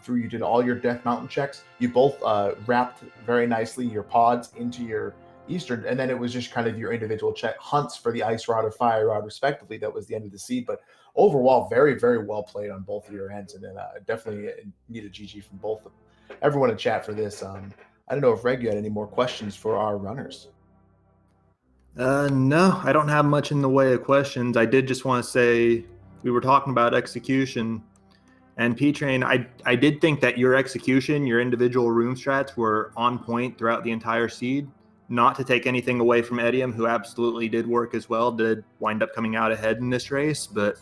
Through you did all your Death Mountain checks. You both wrapped very nicely your pods into your Eastern, and then it was just kind of your individual check hunts for the Ice Rod or Fire Rod, respectively. That was the end of the seed. But overall, very, very well played on both of your ends, and then definitely need a GG from both of everyone in chat for this. I don't know if Reg, you had any more questions for our runners. No, I don't have much in the way of questions. I did just want to say we were talking about execution, and P-Train, I did think that your execution, your individual room strats were on point throughout the entire seed. Not to take anything away from etium, who absolutely did work as well, did wind up coming out ahead in this race, but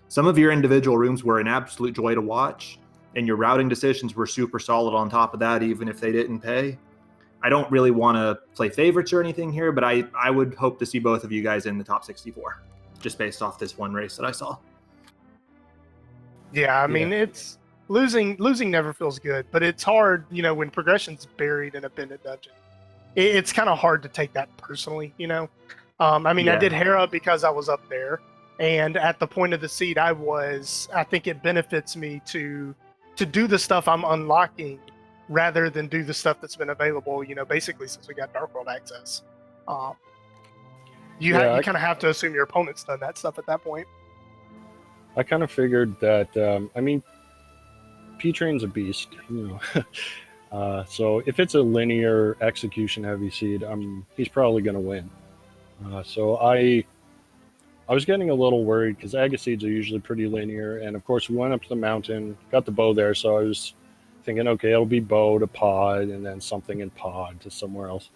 some of your individual rooms were an absolute joy to watch, and your routing decisions were super solid on top of that, even if they didn't pay. I don't really want to play favorites or anything here, but I would hope to see both of you guys in the top 64, just based off this one race that I saw. Yeah, I mean, it's losing never feels good, but it's hard, you know, when progression's buried in a bended dungeon. It's kind of hard to take that personally, you know. I mean, I did Hera because I was up there, and at the point of the seed I think it benefits me to do the stuff I'm unlocking rather than do the stuff that's been available, you know, basically since we got Dark World access. You kind of have to assume your opponent's done that stuff at that point. I kind of figured that, I mean, P-Train's a beast, you know. So if it's a linear execution heavy seed, he's probably going to win. So I was getting a little worried because Aga seeds are usually pretty linear. And of course, we went up to the mountain, got the bow there. So I was thinking, okay, it'll be bow to pod and then something in pod to somewhere else.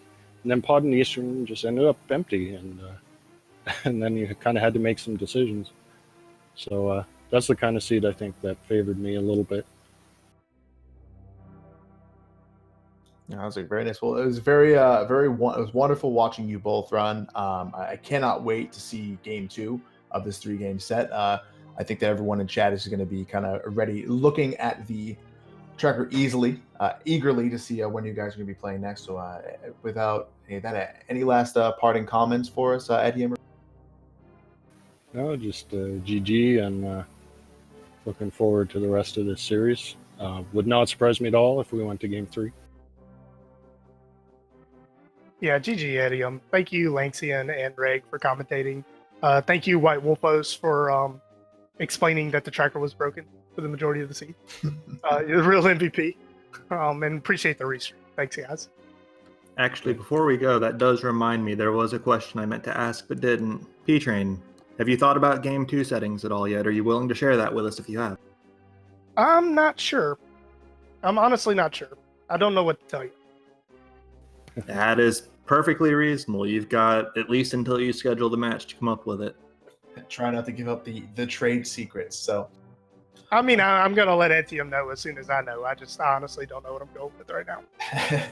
And then pod and Eastern just ended up empty. And then you kind of had to make some decisions. So that's the kind of seed I think that favored me a little bit. Yeah, I was like, very nice. Well, it was it was wonderful watching you both run. I cannot wait to see game 2 of this 3-game set. I think that everyone in chat is going to be kind of ready, looking at the tracker eagerly to see when you guys are going to be playing next. So without any last parting comments for us, Etium? No, just GG and looking forward to the rest of this series. Would not surprise me at all if we went to game 3. Yeah, GG Etium. Thank you, Lanxian and Reg, for commentating. Thank you, White Wolfos, for explaining that the tracker was broken for the majority of the scene. You're a real MVP. And appreciate the restream. Thanks, guys. Actually, before we go, that does remind me there was a question I meant to ask but didn't. P-Train, have you thought about Game 2 settings at all yet? Are you willing to share that with us if you have? I'm not sure. I'm honestly not sure. I don't know what to tell you. That is perfectly reasonable. You've got at least until you schedule the match to come up with it. Try not to give up the trade secrets. So, I mean, I'm going to let Etium know as soon as I know. I honestly don't know what I'm going with right now.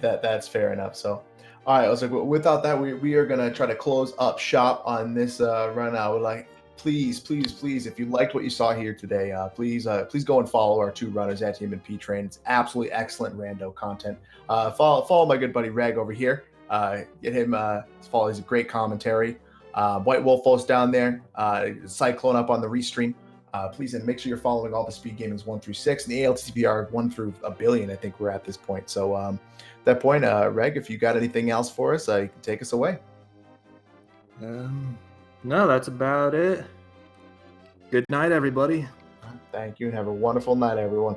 that's fair enough. So, all right. I was like, without that, we are going to try to close up shop on this run. I would like, please, if you liked what you saw here today, please go and follow our 2 runners, Etium and P-Train. It's absolutely excellent rando content. Follow my good buddy Reg over here. Get him follow. He's a great commentary. White Wolf Wolf's down there. Cyclone up on the restream. Please, and make sure you're following all the speed gamings 1 through 6 and the ALTTPR 1 through a billion. I think we're at this point. So at that point, Reg, if you got anything else for us, you can take us away. No, that's about it. Good night, everybody. Thank you, and have a wonderful night, everyone.